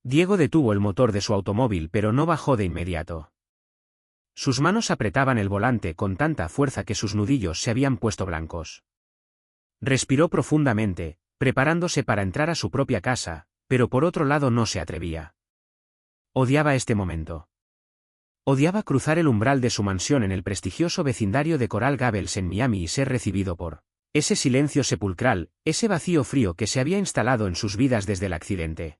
Diego detuvo el motor de su automóvil pero no bajó de inmediato. Sus manos apretaban el volante con tanta fuerza que sus nudillos se habían puesto blancos. Respiró profundamente, preparándose para entrar a su propia casa, pero por otro lado no se atrevía. Odiaba este momento. Odiaba cruzar el umbral de su mansión en el prestigioso vecindario de Coral Gables en Miami y ser recibido por ese silencio sepulcral, ese vacío frío que se había instalado en sus vidas desde el accidente.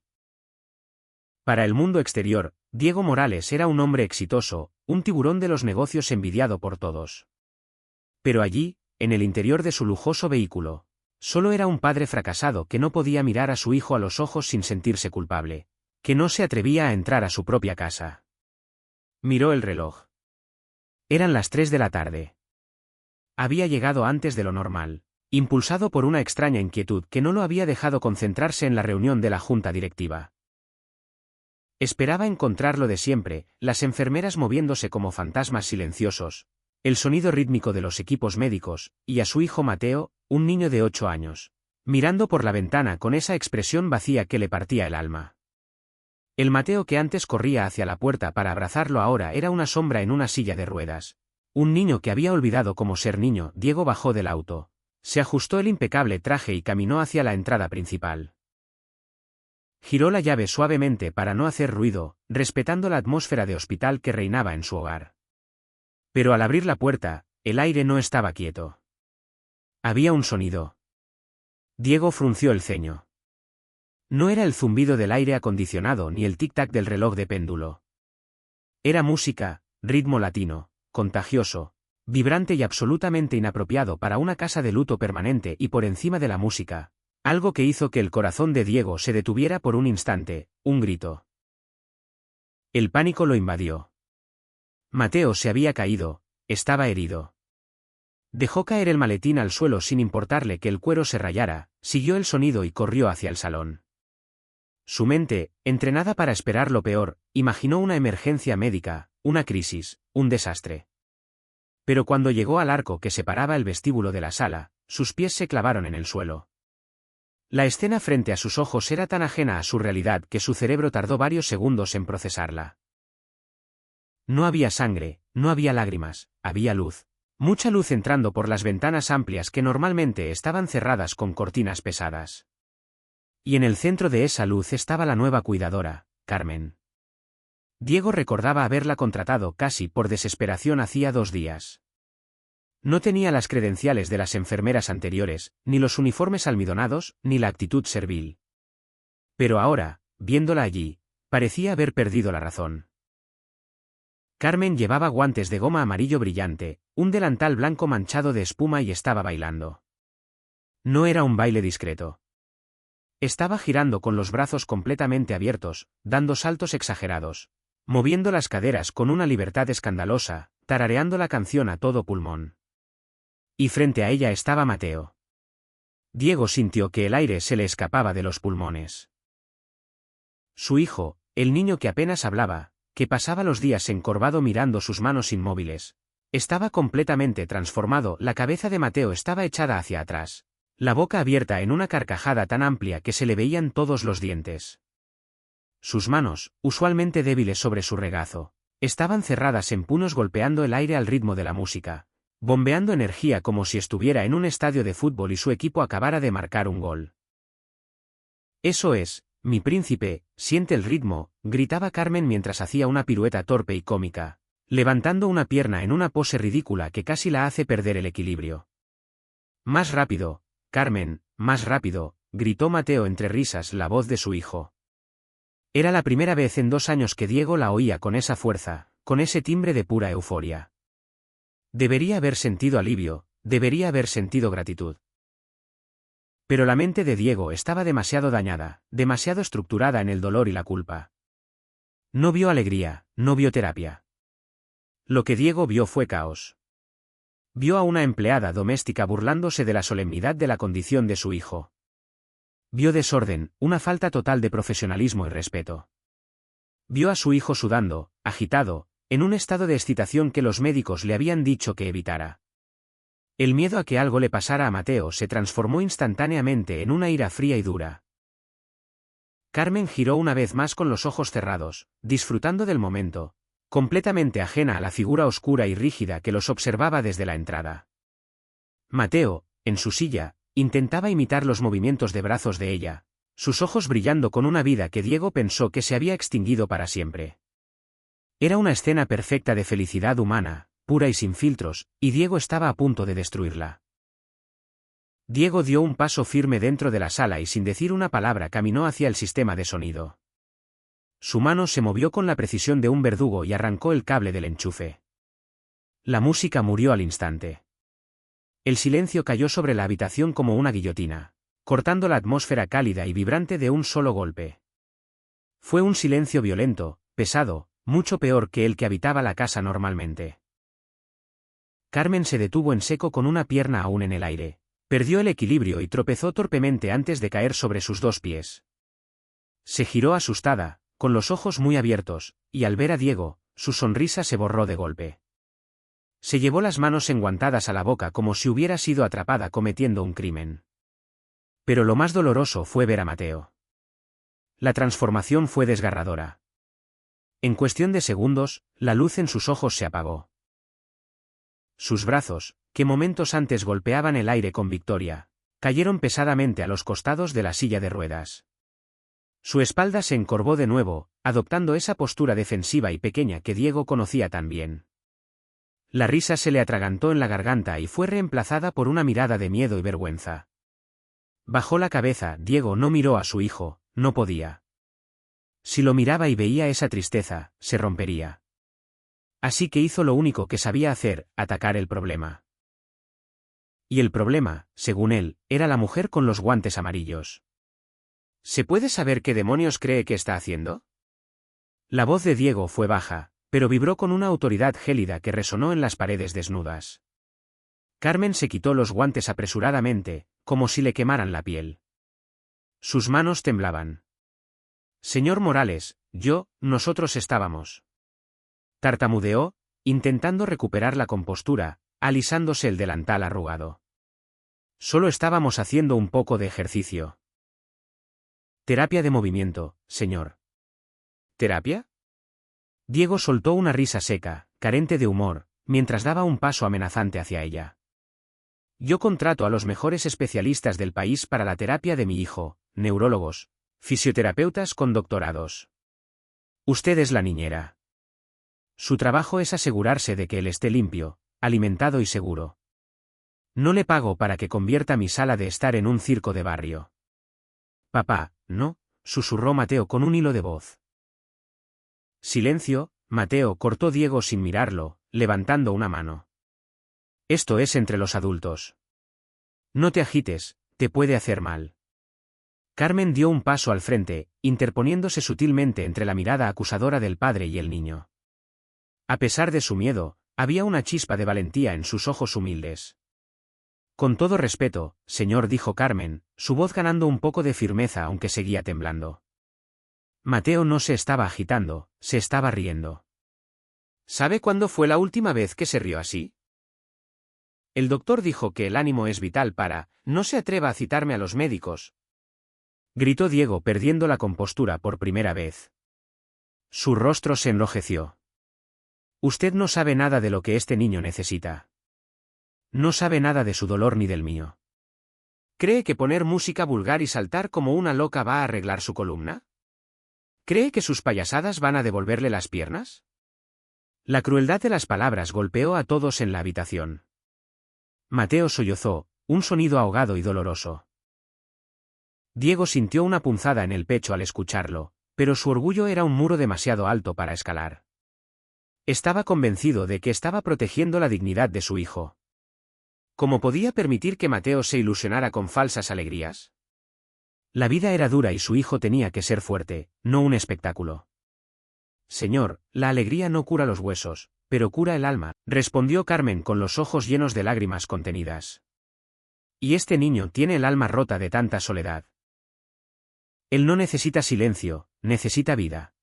Para el mundo exterior, Diego Morales era un hombre exitoso, un tiburón de los negocios envidiado por todos. Pero allí, en el interior de su lujoso vehículo, solo era un padre fracasado que no podía mirar a su hijo a los ojos sin sentirse culpable, que no se atrevía a entrar a su propia casa. Miró el reloj. Eran las 3 de la tarde. Había llegado antes de lo normal, impulsado por una extraña inquietud que no lo había dejado concentrarse en la reunión de la junta directiva. Esperaba encontrar lo de siempre, las enfermeras moviéndose como fantasmas silenciosos, el sonido rítmico de los equipos médicos, y a su hijo Mateo, un niño de 8 años, mirando por la ventana con esa expresión vacía que le partía el alma. El Mateo que antes corría hacia la puerta para abrazarlo ahora era una sombra en una silla de ruedas. Un niño que había olvidado cómo ser niño. Diego bajó del auto. Se ajustó el impecable traje y caminó hacia la entrada principal. Giró la llave suavemente para no hacer ruido, respetando la atmósfera de hospital que reinaba en su hogar. Pero al abrir la puerta, el aire no estaba quieto. Había un sonido. Diego frunció el ceño. No era el zumbido del aire acondicionado ni el tic-tac del reloj de péndulo. Era música, ritmo latino, contagioso, vibrante y absolutamente inapropiado para una casa de luto permanente y por encima de la música, algo que hizo que el corazón de Diego se detuviera por un instante, un grito. El pánico lo invadió. Mateo se había caído, estaba herido. Dejó caer el maletín al suelo sin importarle que el cuero se rayara, siguió el sonido y corrió hacia el salón. Su mente, entrenada para esperar lo peor, imaginó una emergencia médica, una crisis, un desastre. Pero cuando llegó al arco que separaba el vestíbulo de la sala, sus pies se clavaron en el suelo. La escena frente a sus ojos era tan ajena a su realidad que su cerebro tardó varios segundos en procesarla. No había sangre, no había lágrimas, había luz. Mucha luz entrando por las ventanas amplias que normalmente estaban cerradas con cortinas pesadas. Y en el centro de esa luz estaba la nueva cuidadora, Carmen. Diego recordaba haberla contratado casi por desesperación hacía 2 días. No tenía las credenciales de las enfermeras anteriores, ni los uniformes almidonados, ni la actitud servil. Pero ahora, viéndola allí, parecía haber perdido la razón. Carmen llevaba guantes de goma amarillo brillante, un delantal blanco manchado de espuma y estaba bailando. No era un baile discreto. Estaba girando con los brazos completamente abiertos, dando saltos exagerados, moviendo las caderas con una libertad escandalosa, tarareando la canción a todo pulmón. Y frente a ella estaba Mateo. Diego sintió que el aire se le escapaba de los pulmones. Su hijo, el niño que apenas hablaba, que pasaba los días encorvado mirando sus manos inmóviles, estaba completamente transformado. La cabeza de Mateo estaba echada hacia atrás, la boca abierta en una carcajada tan amplia que se le veían todos los dientes. Sus manos, usualmente débiles sobre su regazo, estaban cerradas en puños golpeando el aire al ritmo de la música, bombeando energía como si estuviera en un estadio de fútbol y su equipo acabara de marcar un gol. Eso es, mi príncipe, siente el ritmo, gritaba Carmen mientras hacía una pirueta torpe y cómica, levantando una pierna en una pose ridícula que casi la hace perder el equilibrio. Más rápido, Carmen, más rápido, gritó Mateo entre risas la voz de su hijo. Era la primera vez en 2 años que Diego la oía con esa fuerza, con ese timbre de pura euforia. Debería haber sentido alivio, debería haber sentido gratitud. Pero la mente de Diego estaba demasiado dañada, demasiado estructurada en el dolor y la culpa. No vio alegría, no vio terapia. Lo que Diego vio fue caos. Vio a una empleada doméstica burlándose de la solemnidad de la condición de su hijo. Vio desorden, una falta total de profesionalismo y respeto. Vio a su hijo sudando, agitado, en un estado de excitación que los médicos le habían dicho que evitara. El miedo a que algo le pasara a Mateo se transformó instantáneamente en una ira fría y dura. Carmen giró una vez más con los ojos cerrados, disfrutando del momento, completamente ajena a la figura oscura y rígida que los observaba desde la entrada. Mateo, en su silla, intentaba imitar los movimientos de brazos de ella, sus ojos brillando con una vida que Diego pensó que se había extinguido para siempre. Era una escena perfecta de felicidad humana, pura y sin filtros, y Diego estaba a punto de destruirla. Diego dio un paso firme dentro de la sala y sin decir una palabra caminó hacia el sistema de sonido. Su mano se movió con la precisión de un verdugo y arrancó el cable del enchufe. La música murió al instante. El silencio cayó sobre la habitación como una guillotina, cortando la atmósfera cálida y vibrante de un solo golpe. Fue un silencio violento, pesado, mucho peor que el que habitaba la casa normalmente. Carmen se detuvo en seco con una pierna aún en el aire. Perdió el equilibrio y tropezó torpemente antes de caer sobre sus dos pies. Se giró asustada, con los ojos muy abiertos, y al ver a Diego, su sonrisa se borró de golpe. Se llevó las manos enguantadas a la boca como si hubiera sido atrapada cometiendo un crimen. Pero lo más doloroso fue ver a Mateo. La transformación fue desgarradora. En cuestión de segundos, la luz en sus ojos se apagó. Sus brazos, que momentos antes golpeaban el aire con victoria, cayeron pesadamente a los costados de la silla de ruedas. Su espalda se encorvó de nuevo, adoptando esa postura defensiva y pequeña que Diego conocía tan bien. La risa se le atragantó en la garganta y fue reemplazada por una mirada de miedo y vergüenza. Bajó la cabeza. Diego no miró a su hijo, no podía. Si lo miraba y veía esa tristeza, se rompería. Así que hizo lo único que sabía hacer, atacar el problema. Y el problema, según él, era la mujer con los guantes amarillos. ¿Se puede saber qué demonios cree que está haciendo? La voz de Diego fue baja, pero vibró con una autoridad gélida que resonó en las paredes desnudas. Carmen se quitó los guantes apresuradamente, como si le quemaran la piel. Sus manos temblaban. Señor Morales, nosotros estábamos. Tartamudeó, intentando recuperar la compostura, alisándose el delantal arrugado. Solo estábamos haciendo un poco de ejercicio. Terapia de movimiento, señor. ¿Terapia? Diego soltó una risa seca, carente de humor, mientras daba un paso amenazante hacia ella. Yo contrato a los mejores especialistas del país para la terapia de mi hijo, neurólogos, fisioterapeutas con doctorados. Usted es la niñera. Su trabajo es asegurarse de que él esté limpio, alimentado y seguro. No le pago para que convierta mi sala de estar en un circo de barrio. Papá, no, susurró Mateo con un hilo de voz. Silencio, Mateo, cortó Diego sin mirarlo, levantando una mano. Esto es entre los adultos. No te agites, te puede hacer mal. Carmen dio un paso al frente, interponiéndose sutilmente entre la mirada acusadora del padre y el niño. A pesar de su miedo, había una chispa de valentía en sus ojos humildes. Con todo respeto, señor, dijo Carmen, su voz ganando un poco de firmeza aunque seguía temblando. Mateo no se estaba agitando, se estaba riendo. ¿Sabe cuándo fue la última vez que se rió así? El doctor dijo que el ánimo es vital para, no se atreva a citarme a los médicos. Gritó Diego perdiendo la compostura por primera vez. Su rostro se enrojeció. Usted no sabe nada de lo que este niño necesita. No sabe nada de su dolor ni del mío. ¿Cree que poner música vulgar y saltar como una loca va a arreglar su columna? ¿Cree que sus payasadas van a devolverle las piernas? La crueldad de las palabras golpeó a todos en la habitación. Mateo sollozó, un sonido ahogado y doloroso. Diego sintió una punzada en el pecho al escucharlo, pero su orgullo era un muro demasiado alto para escalar. Estaba convencido de que estaba protegiendo la dignidad de su hijo. ¿Cómo podía permitir que Mateo se ilusionara con falsas alegrías? La vida era dura y su hijo tenía que ser fuerte, no un espectáculo. Señor, la alegría no cura los huesos, pero cura el alma, respondió Carmen con los ojos llenos de lágrimas contenidas. Y este niño tiene el alma rota de tanta soledad. Él no necesita silencio, necesita vida.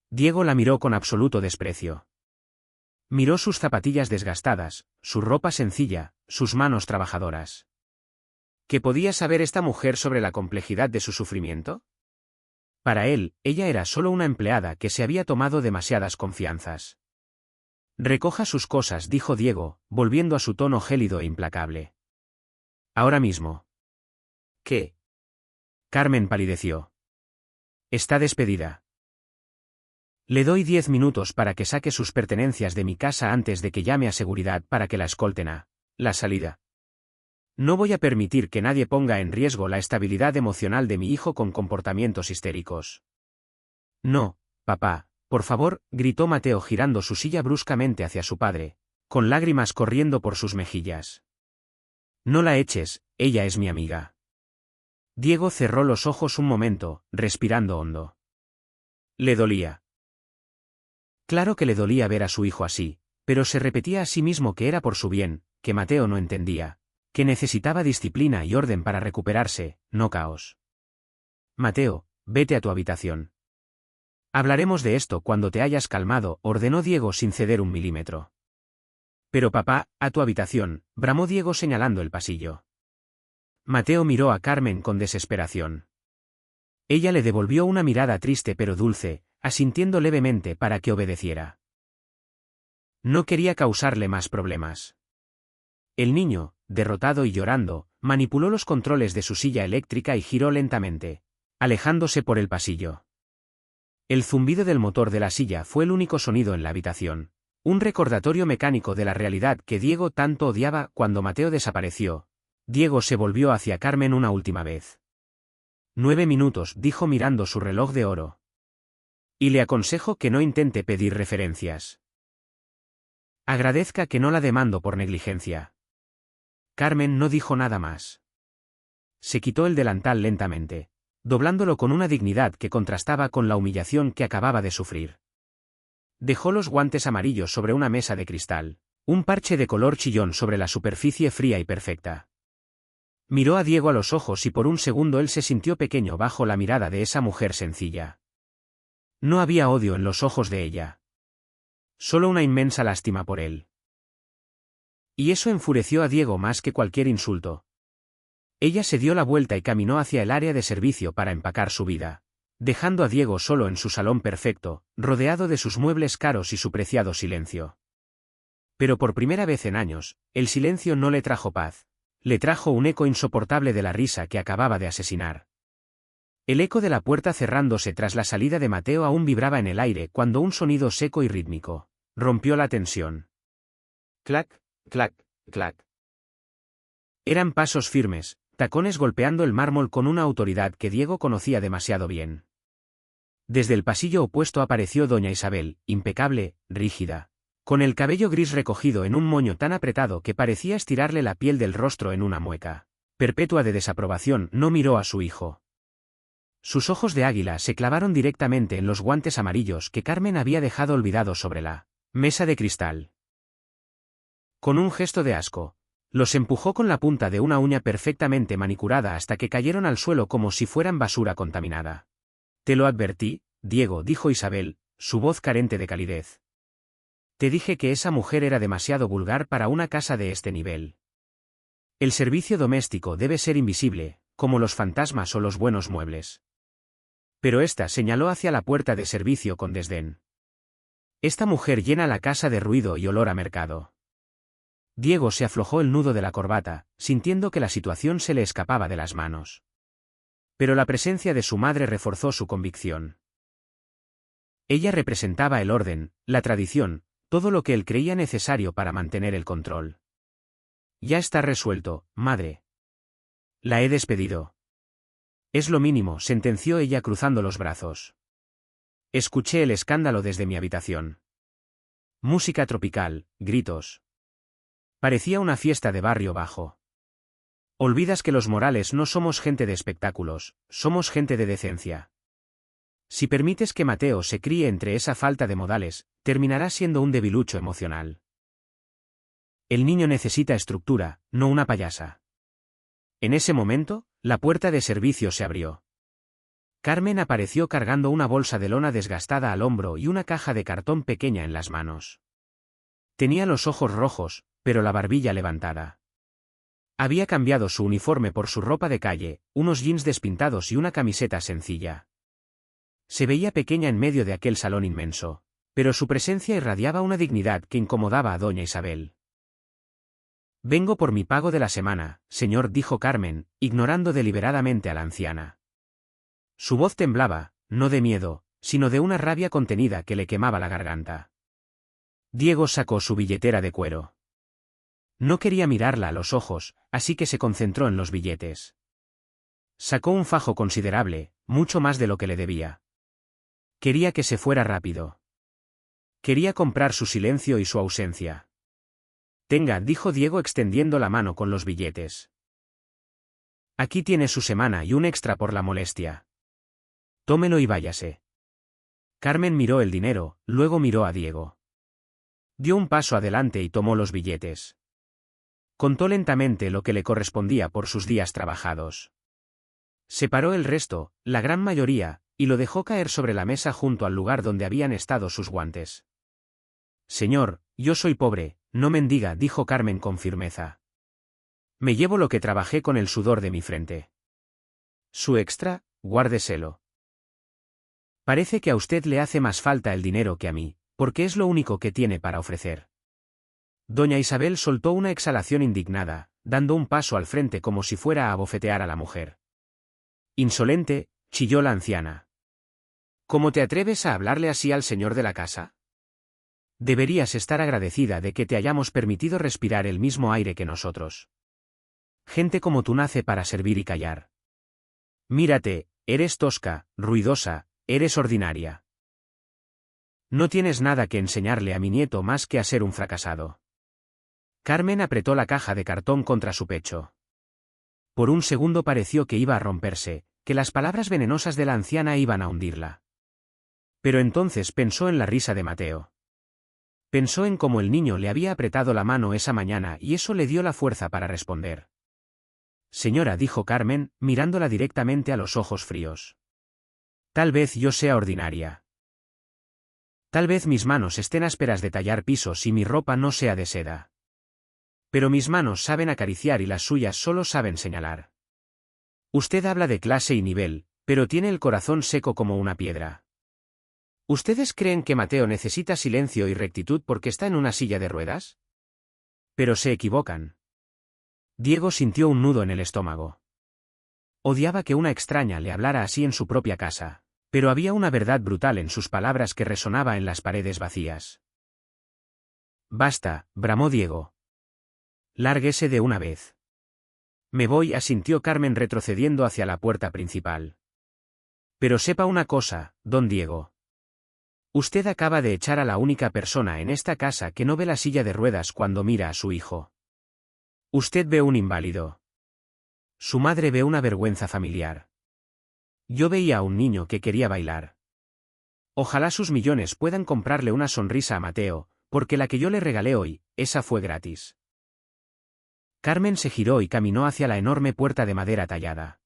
Diego la miró con absoluto desprecio. Miró sus zapatillas desgastadas, su ropa sencilla, sus manos trabajadoras. ¿Qué podía saber esta mujer sobre la complejidad de su sufrimiento? Para él, ella era solo una empleada que se había tomado demasiadas confianzas. Recoja sus cosas, dijo Diego, volviendo a su tono gélido e implacable. Ahora mismo. ¿Qué? Carmen palideció. Está despedida. Le doy 10 minutos para que saque sus pertenencias de mi casa antes de que llame a seguridad para que la escolten a la salida. No voy a permitir que nadie ponga en riesgo la estabilidad emocional de mi hijo con comportamientos histéricos. No, papá, por favor, gritó Mateo girando su silla bruscamente hacia su padre, con lágrimas corriendo por sus mejillas. No la eches, ella es mi amiga. Diego cerró los ojos un momento, respirando hondo. Le dolía. Claro que le dolía ver a su hijo así, pero se repetía a sí mismo que era por su bien, que Mateo no entendía, que necesitaba disciplina y orden para recuperarse, no caos. Mateo, vete a tu habitación. Hablaremos de esto cuando te hayas calmado, ordenó Diego sin ceder un milímetro. Pero papá, a tu habitación, bramó Diego señalando el pasillo. Mateo miró a Carmen con desesperación. Ella le devolvió una mirada triste pero dulce, asintiendo levemente para que obedeciera. No quería causarle más problemas. El niño, derrotado y llorando, manipuló los controles de su silla eléctrica y giró lentamente, alejándose por el pasillo. El zumbido del motor de la silla fue el único sonido en la habitación, un recordatorio mecánico de la realidad que Diego tanto odiaba. Cuando Mateo desapareció, Diego se volvió hacia Carmen una última vez. 9 minutos, dijo mirando su reloj de oro. Y le aconsejo que no intente pedir referencias. Agradezca que no la demando por negligencia. Carmen no dijo nada más. Se quitó el delantal lentamente, doblándolo con una dignidad que contrastaba con la humillación que acababa de sufrir. Dejó los guantes amarillos sobre una mesa de cristal, un parche de color chillón sobre la superficie fría y perfecta. Miró a Diego a los ojos y por un segundo él se sintió pequeño bajo la mirada de esa mujer sencilla. No había odio en los ojos de ella. Solo una inmensa lástima por él. Y eso enfureció a Diego más que cualquier insulto. Ella se dio la vuelta y caminó hacia el área de servicio para empacar su vida, dejando a Diego solo en su salón perfecto, rodeado de sus muebles caros y su preciado silencio. Pero por primera vez en años, el silencio no le trajo paz, le trajo un eco insoportable de la risa que acababa de asesinar. El eco de la puerta cerrándose tras la salida de Mateo aún vibraba en el aire cuando un sonido seco y rítmico rompió la tensión. Clac, clac, clac. Eran pasos firmes, tacones golpeando el mármol con una autoridad que Diego conocía demasiado bien. Desde el pasillo opuesto apareció doña Isabel, impecable, rígida, con el cabello gris recogido en un moño tan apretado que parecía estirarle la piel del rostro en una mueca perpetua de desaprobación. No miró a su hijo. Sus ojos de águila se clavaron directamente en los guantes amarillos que Carmen había dejado olvidados sobre la mesa de cristal. Con un gesto de asco, los empujó con la punta de una uña perfectamente manicurada hasta que cayeron al suelo como si fueran basura contaminada. Te lo advertí, Diego, dijo Isabel, su voz carente de calidez. Te dije que esa mujer era demasiado vulgar para una casa de este nivel. El servicio doméstico debe ser invisible, como los fantasmas o los buenos muebles. Pero ésta señaló hacia la puerta de servicio con desdén. Esta mujer llena la casa de ruido y olor a mercado. Diego se aflojó el nudo de la corbata, sintiendo que la situación se le escapaba de las manos. Pero la presencia de su madre reforzó su convicción. Ella representaba el orden, la tradición, todo lo que él creía necesario para mantener el control. Ya está resuelto, madre. La he despedido. Es lo mínimo, sentenció ella cruzando los brazos. Escuché el escándalo desde mi habitación. Música tropical, gritos. Parecía una fiesta de barrio bajo. Olvidas que los Morales no somos gente de espectáculos, somos gente de decencia. Si permites que Mateo se críe entre esa falta de modales, terminará siendo un debilucho emocional. El niño necesita estructura, no una payasa. En ese momento, la puerta de servicio se abrió. Carmen apareció cargando una bolsa de lona desgastada al hombro y una caja de cartón pequeña en las manos. Tenía los ojos rojos, pero la barbilla levantada. Había cambiado su uniforme por su ropa de calle, unos jeans despintados y una camiseta sencilla. Se veía pequeña en medio de aquel salón inmenso, pero su presencia irradiaba una dignidad que incomodaba a doña Isabel. «Vengo por mi pago de la semana, señor», dijo Carmen, ignorando deliberadamente a la anciana. Su voz temblaba, no de miedo, sino de una rabia contenida que le quemaba la garganta. Diego sacó su billetera de cuero. No quería mirarla a los ojos, así que se concentró en los billetes. Sacó un fajo considerable, mucho más de lo que le debía. Quería que se fuera rápido. Quería comprar su silencio y su ausencia. «Tenga», dijo Diego extendiendo la mano con los billetes. «Aquí tiene su semana y un extra por la molestia. Tómelo y váyase». Carmen miró el dinero, luego miró a Diego. Dio un paso adelante y tomó los billetes. Contó lentamente lo que le correspondía por sus días trabajados. Separó el resto, la gran mayoría, y lo dejó caer sobre la mesa junto al lugar donde habían estado sus guantes. «Señor, yo soy pobre, no mendiga», dijo Carmen con firmeza. «Me llevo lo que trabajé con el sudor de mi frente. Su extra, guárdeselo. Parece que a usted le hace más falta el dinero que a mí, porque es lo único que tiene para ofrecer». Doña Isabel soltó una exhalación indignada, dando un paso al frente como si fuera a abofetear a la mujer. «Insolente», chilló la anciana. «¿Cómo te atreves a hablarle así al señor de la casa? Deberías estar agradecida de que te hayamos permitido respirar el mismo aire que nosotros. Gente como tú nace para servir y callar. Mírate, eres tosca, ruidosa, eres ordinaria. No tienes nada que enseñarle a mi nieto más que a ser un fracasado». Carmen apretó la caja de cartón contra su pecho. Por un segundo pareció que iba a romperse, que las palabras venenosas de la anciana iban a hundirla. Pero entonces pensó en la risa de Mateo. Pensó en cómo el niño le había apretado la mano esa mañana y eso le dio la fuerza para responder. «Señora», dijo Carmen, mirándola directamente a los ojos fríos. «Tal vez yo sea ordinaria. Tal vez mis manos estén ásperas de tallar pisos y mi ropa no sea de seda. Pero mis manos saben acariciar y las suyas solo saben señalar. Usted habla de clase y nivel, pero tiene el corazón seco como una piedra. ¿Ustedes creen que Mateo necesita silencio y rectitud porque está en una silla de ruedas? Pero se equivocan». Diego sintió un nudo en el estómago. Odiaba que una extraña le hablara así en su propia casa, pero había una verdad brutal en sus palabras que resonaba en las paredes vacías. «Basta», bramó Diego. «Lárguese de una vez». «Me voy», asintió Carmen retrocediendo hacia la puerta principal. «Pero sepa una cosa, don Diego. Usted acaba de echar a la única persona en esta casa que no ve la silla de ruedas cuando mira a su hijo. Usted ve un inválido. Su madre ve una vergüenza familiar. Yo veía a un niño que quería bailar. Ojalá sus millones puedan comprarle una sonrisa a Mateo, porque la que yo le regalé hoy, esa fue gratis». Carmen se giró y caminó hacia la enorme puerta de madera tallada.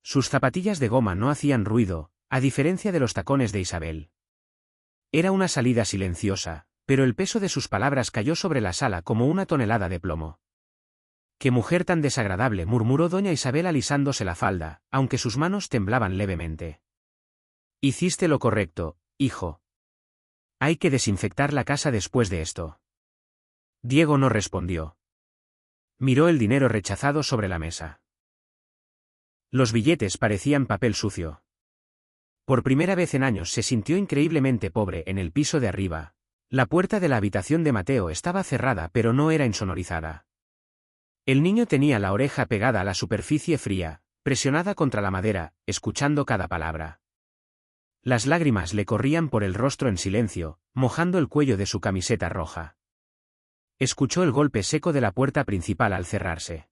Sus zapatillas de goma no hacían ruido, a diferencia de los tacones de Isabel. Era una salida silenciosa, pero el peso de sus palabras cayó sobre la sala como una tonelada de plomo. «Qué mujer tan desagradable», murmuró doña Isabel alisándose la falda, aunque sus manos temblaban levemente. «Hiciste lo correcto, hijo. Hay que desinfectar la casa después de esto». Diego no respondió. Miró el dinero rechazado sobre la mesa. Los billetes parecían papel sucio. Por primera vez en años se sintió increíblemente pobre en el piso de arriba. La puerta de la habitación de Mateo estaba cerrada pero no era insonorizada. El niño tenía la oreja pegada a la superficie fría, presionada contra la madera, escuchando cada palabra. Las lágrimas le corrían por el rostro en silencio, mojando el cuello de su camiseta roja. Escuchó el golpe seco de la puerta principal al cerrarse.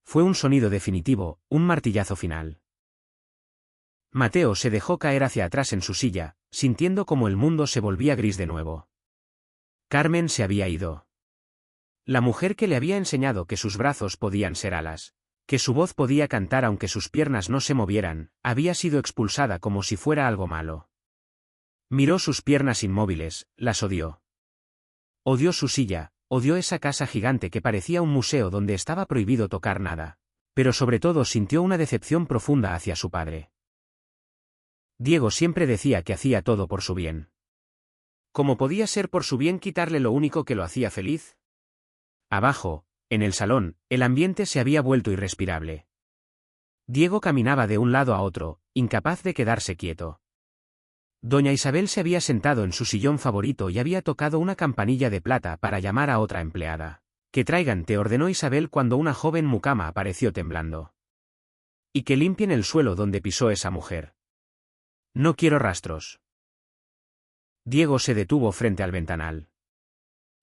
Fue un sonido definitivo, un martillazo final. Mateo se dejó caer hacia atrás en su silla, sintiendo como el mundo se volvía gris de nuevo. Carmen se había ido. La mujer que le había enseñado que sus brazos podían ser alas, que su voz podía cantar aunque sus piernas no se movieran, había sido expulsada como si fuera algo malo. Miró sus piernas inmóviles, las odió. Odió su silla, odió esa casa gigante que parecía un museo donde estaba prohibido tocar nada, pero sobre todo sintió una decepción profunda hacia su padre. Diego siempre decía que hacía todo por su bien. ¿Cómo podía ser por su bien quitarle lo único que lo hacía feliz? Abajo, en el salón, el ambiente se había vuelto irrespirable. Diego caminaba de un lado a otro, incapaz de quedarse quieto. Doña Isabel se había sentado en su sillón favorito y había tocado una campanilla de plata para llamar a otra empleada. «Que traigan té», ordenó Isabel cuando una joven mucama apareció temblando. «Y que limpien el suelo donde pisó esa mujer. No quiero rastros». Diego se detuvo frente al ventanal.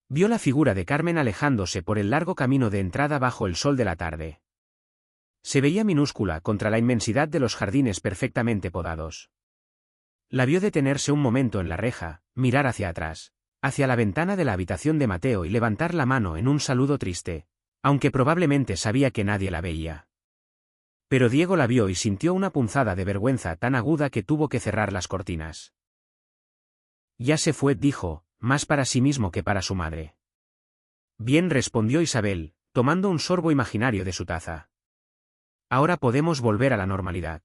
Vio la figura de Carmen alejándose por el largo camino de entrada bajo el sol de la tarde. Se veía minúscula contra la inmensidad de los jardines perfectamente podados. La vio detenerse un momento en la reja, mirar hacia atrás, hacia la ventana de la habitación de Mateo y levantar la mano en un saludo triste, aunque probablemente sabía que nadie la veía. Pero Diego la vio y sintió una punzada de vergüenza tan aguda que tuvo que cerrar las cortinas. «Ya se fue», dijo, más para sí mismo que para su madre. «Bien», respondió Isabel, tomando un sorbo imaginario de su taza. «Ahora podemos volver a la normalidad.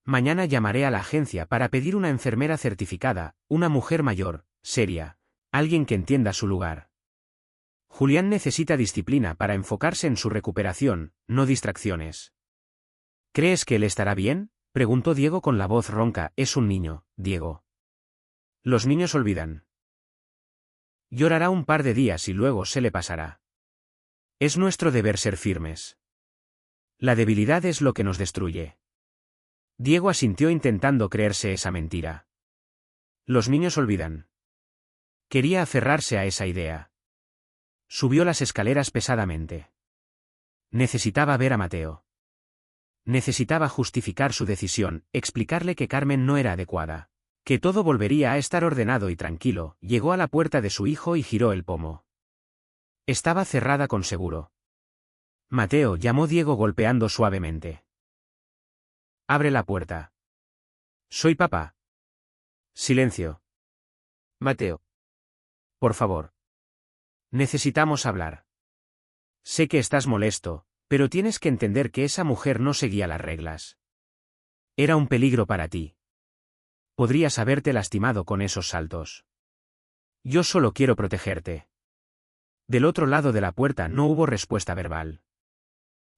Mañana llamaré a la agencia para pedir una enfermera certificada, una mujer mayor, seria, alguien que entienda su lugar. Julián necesita disciplina para enfocarse en su recuperación, no distracciones». «¿Crees que él estará bien?», preguntó Diego con la voz ronca. «Es un niño, Diego. Los niños olvidan. Llorará un par de días y luego se le pasará. Es nuestro deber ser firmes. La debilidad es lo que nos destruye». Diego asintió intentando creerse esa mentira. Los niños olvidan. Quería aferrarse a esa idea. Subió las escaleras pesadamente. Necesitaba ver a Mateo. Necesitaba justificar su decisión, explicarle que Carmen no era adecuada, que todo volvería a estar ordenado y tranquilo. Llegó a la puerta de su hijo y giró el pomo. Estaba cerrada con seguro. «Mateo», llamó Diego golpeando suavemente. «Abre la puerta». «Soy papá». «Silencio». «Mateo. Por favor. Necesitamos hablar. Sé que estás molesto, pero tienes que entender que esa mujer no seguía las reglas. Era un peligro para ti. Podrías haberte lastimado con esos saltos. Yo solo quiero protegerte». Del otro lado de la puerta no hubo respuesta verbal.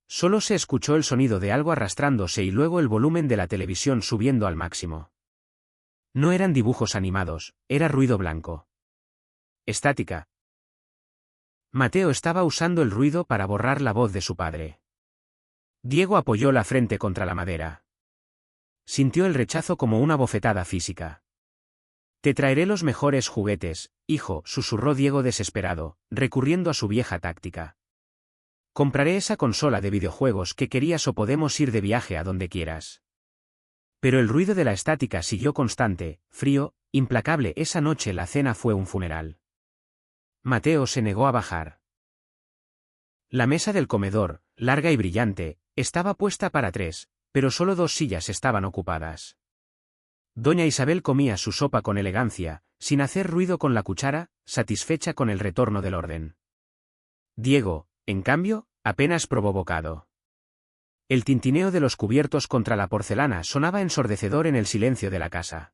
Solo se escuchó el sonido de algo arrastrándose y luego el volumen de la televisión subiendo al máximo. No eran dibujos animados, era ruido blanco. Estática. Mateo estaba usando el ruido para borrar la voz de su padre. Diego apoyó la frente contra la madera. Sintió el rechazo como una bofetada física. «Te traeré los mejores juguetes, hijo», susurró Diego desesperado, recurriendo a su vieja táctica. «Compraré esa consola de videojuegos que querías o podemos ir de viaje a donde quieras». Pero el ruido de la estática siguió constante, frío, implacable. Esa noche la cena fue un funeral. Mateo se negó a bajar. La mesa del comedor, larga y brillante, estaba puesta para 3, pero solo 2 sillas estaban ocupadas. Doña Isabel comía su sopa con elegancia, sin hacer ruido con la cuchara, satisfecha con el retorno del orden. Diego, en cambio, apenas probó bocado. El tintineo de los cubiertos contra la porcelana sonaba ensordecedor en el silencio de la casa.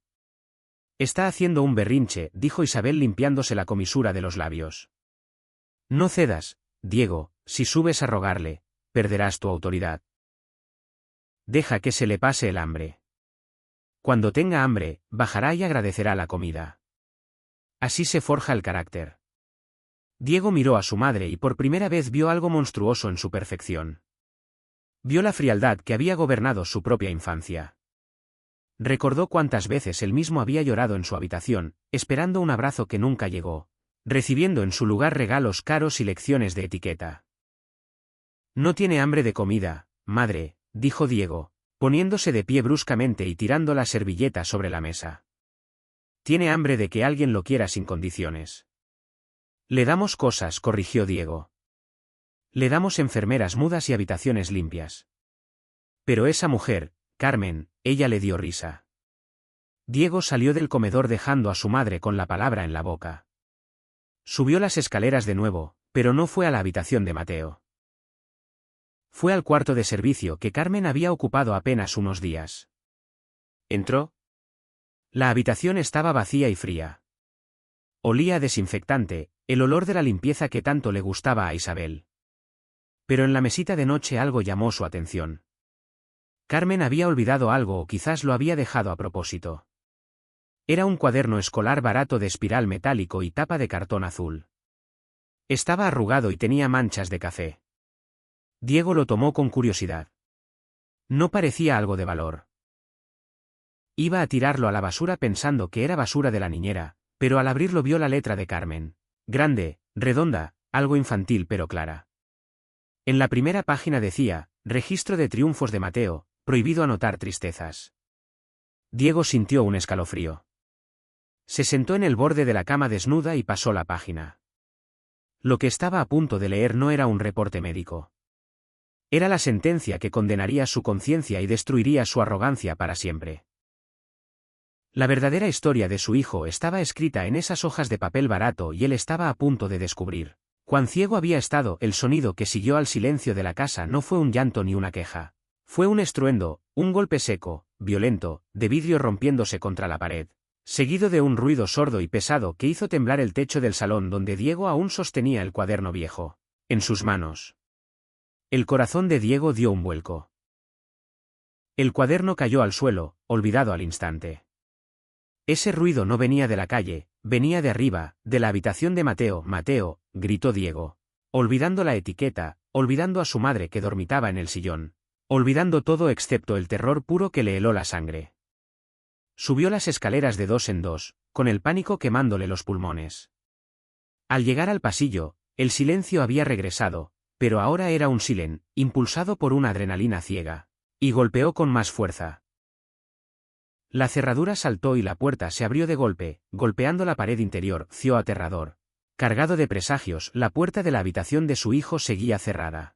«Está haciendo un berrinche», dijo Isabel limpiándose la comisura de los labios. «No cedas, Diego, si subes a rogarle, perderás tu autoridad. Deja que se le pase el hambre. Cuando tenga hambre, bajará y agradecerá la comida. Así se forja el carácter». Diego miró a su madre y por primera vez vio algo monstruoso en su perfección. Vio la frialdad que había gobernado su propia infancia. Recordó cuántas veces él mismo había llorado en su habitación, esperando un abrazo que nunca llegó, recibiendo en su lugar regalos caros y lecciones de etiqueta. «No tiene hambre de comida, madre», dijo Diego, poniéndose de pie bruscamente y tirando la servilleta sobre la mesa. «Tiene hambre de que alguien lo quiera sin condiciones». «Le damos cosas», corrigió Diego. «Le damos enfermeras mudas y habitaciones limpias». «Pero esa mujer, Carmen», ella le dio risa. Diego salió del comedor dejando a su madre con la palabra en la boca. Subió las escaleras de nuevo, pero no fue a la habitación de Mateo. Fue al cuarto de servicio que Carmen había ocupado apenas unos días. Entró. La habitación estaba vacía y fría. Olía a desinfectante, el olor de la limpieza que tanto le gustaba a Isabel. Pero en la mesita de noche algo llamó su atención. Carmen había olvidado algo o quizás lo había dejado a propósito. Era un cuaderno escolar barato de espiral metálico y tapa de cartón azul. Estaba arrugado y tenía manchas de café. Diego lo tomó con curiosidad. No parecía algo de valor. Iba a tirarlo a la basura pensando que era basura de la niñera, pero al abrirlo vio la letra de Carmen. Grande, redonda, algo infantil pero clara. En la primera página decía, Registro de triunfos de Mateo, prohibido anotar tristezas. Diego sintió un escalofrío. Se sentó en el borde de la cama desnuda y pasó la página. Lo que estaba a punto de leer no era un reporte médico. Era la sentencia que condenaría su conciencia y destruiría su arrogancia para siempre. La verdadera historia de su hijo estaba escrita en esas hojas de papel barato y él estaba a punto de descubrir. Cuán ciego había estado, el sonido que siguió al silencio de la casa no fue un llanto ni una queja. Fue un estruendo, un golpe seco, violento, de vidrio rompiéndose contra la pared, seguido de un ruido sordo y pesado que hizo temblar el techo del salón donde Diego aún sostenía el cuaderno viejo en sus manos. El corazón de Diego dio un vuelco. El cuaderno cayó al suelo, olvidado al instante. Ese ruido no venía de la calle, venía de arriba, de la habitación de Mateo. Mateo, gritó Diego. Olvidando la etiqueta, olvidando a su madre que dormitaba en el sillón. Olvidando todo excepto el terror puro que le heló la sangre. Subió las escaleras de dos en dos, con el pánico quemándole los pulmones. Al llegar al pasillo, el silencio había regresado, pero ahora era un silencio, impulsado por una adrenalina ciega. Y golpeó con más fuerza. La cerradura saltó y la puerta se abrió de golpe, golpeando la pared interior, ció aterrador. Cargado de presagios, la puerta de la habitación de su hijo seguía cerrada.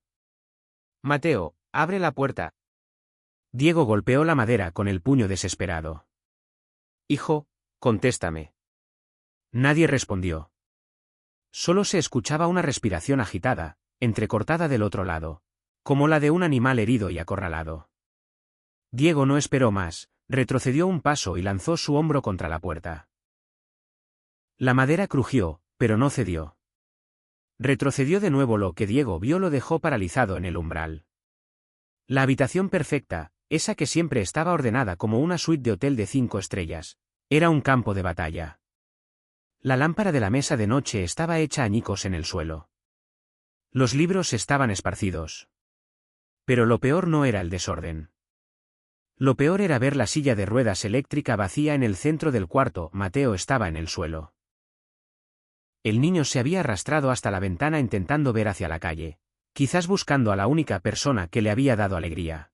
Mateo, abre la puerta. Diego golpeó la madera con el puño desesperado. Hijo, contéstame. Nadie respondió. Solo se escuchaba una respiración agitada, entrecortada del otro lado, como la de un animal herido y acorralado. Diego no esperó más. Retrocedió un paso y lanzó su hombro contra la puerta. La madera crujió, pero no cedió. Retrocedió de nuevo, lo que Diego vio lo dejó paralizado en el umbral. La habitación perfecta, esa que siempre estaba ordenada como una suite de hotel de 5 estrellas, era un campo de batalla. La lámpara de la mesa de noche estaba hecha añicos en el suelo. Los libros estaban esparcidos. Pero lo peor no era el desorden. Lo peor era ver la silla de ruedas eléctrica vacía en el centro del cuarto. Mateo estaba en el suelo. El niño se había arrastrado hasta la ventana intentando ver hacia la calle, quizás buscando a la única persona que le había dado alegría.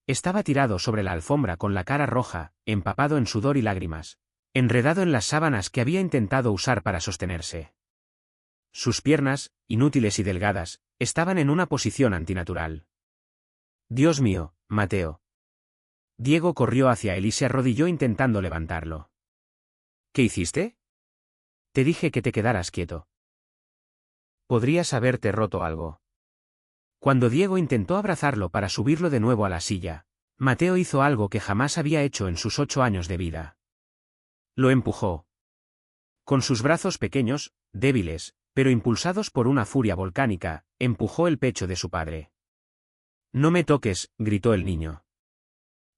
Estaba tirado sobre la alfombra con la cara roja, empapado en sudor y lágrimas, enredado en las sábanas que había intentado usar para sostenerse. Sus piernas, inútiles y delgadas, estaban en una posición antinatural. Dios mío, Mateo. Diego corrió hacia él y se arrodilló intentando levantarlo. ¿Qué hiciste? Te dije que te quedaras quieto. Podrías haberte roto algo. Cuando Diego intentó abrazarlo para subirlo de nuevo a la silla, Mateo hizo algo que jamás había hecho en sus 8 años de vida. Lo empujó. Con sus brazos pequeños, débiles, pero impulsados por una furia volcánica, empujó el pecho de su padre. No me toques, gritó el niño.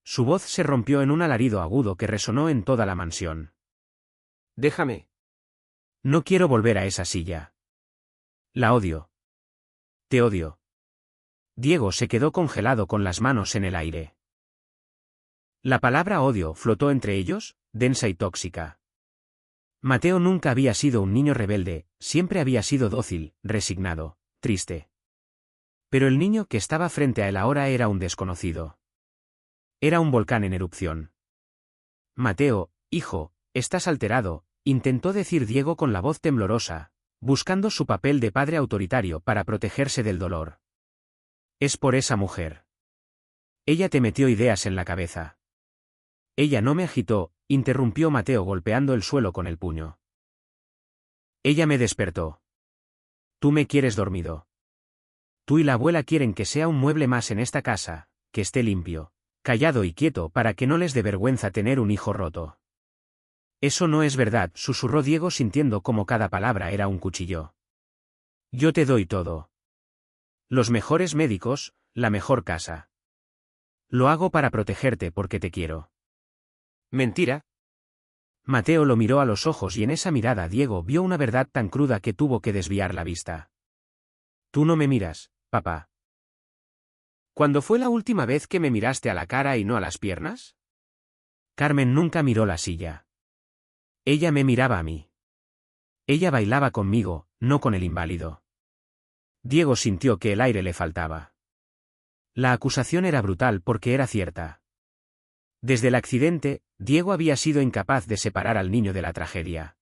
Su voz se rompió en un alarido agudo que resonó en toda la mansión. Déjame. No quiero volver a esa silla. La odio. Te odio. Diego se quedó congelado con las manos en el aire. La palabra odio flotó entre ellos, densa y tóxica. Mateo nunca había sido un niño rebelde, siempre había sido dócil, resignado, triste. Pero el niño que estaba frente a él ahora era un desconocido. Era un volcán en erupción. Mateo, hijo, estás alterado, intentó decir Diego con la voz temblorosa, buscando su papel de padre autoritario para protegerse del dolor. Es por esa mujer. Ella te metió ideas en la cabeza. Ella no me agitó, interrumpió Mateo golpeando el suelo con el puño. Ella me despertó. Tú me quieres dormido. Tú y la abuela quieren que sea un mueble más en esta casa, que esté limpio, callado y quieto para que no les dé vergüenza tener un hijo roto. Eso no es verdad, susurró Diego sintiendo como cada palabra era un cuchillo. Yo te doy todo. Los mejores médicos, la mejor casa. Lo hago para protegerte porque te quiero. ¿Mentira? Mateo lo miró a los ojos y en esa mirada Diego vio una verdad tan cruda que tuvo que desviar la vista. Tú no me miras, papá. ¿Cuándo fue la última vez que me miraste a la cara y no a las piernas? Carmen nunca miró la silla. Ella me miraba a mí. Ella bailaba conmigo, no con el inválido. Diego sintió que el aire le faltaba. La acusación era brutal porque era cierta. Desde el accidente, Diego había sido incapaz de separar al niño de la tragedia.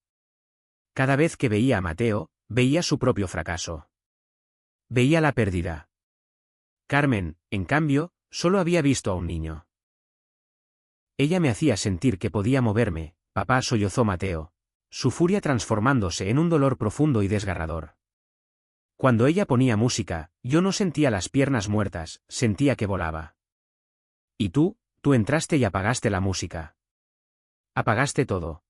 Cada vez que veía a Mateo, veía su propio fracaso. Veía la pérdida. Carmen, en cambio, solo había visto a un niño. Ella me hacía sentir que podía moverme, papá, sollozó Mateo, su furia transformándose en un dolor profundo y desgarrador. Cuando ella ponía música, yo no sentía las piernas muertas, sentía que volaba. Y tú entraste y apagaste la música. Apagaste todo.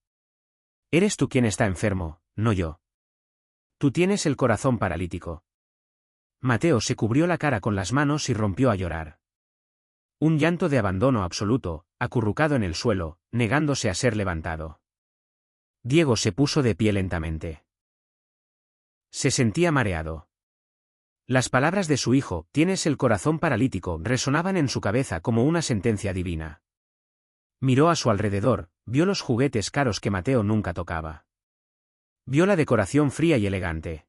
Eres tú quien está enfermo, no yo. Tú tienes el corazón paralítico. Mateo se cubrió la cara con las manos y rompió a llorar. Un llanto de abandono absoluto, acurrucado en el suelo, negándose a ser levantado. Diego se puso de pie lentamente. Se sentía mareado. Las palabras de su hijo, tienes el corazón paralítico, resonaban en su cabeza como una sentencia divina. Miró a su alrededor, vio los juguetes caros que Mateo nunca tocaba. Vio la decoración fría y elegante.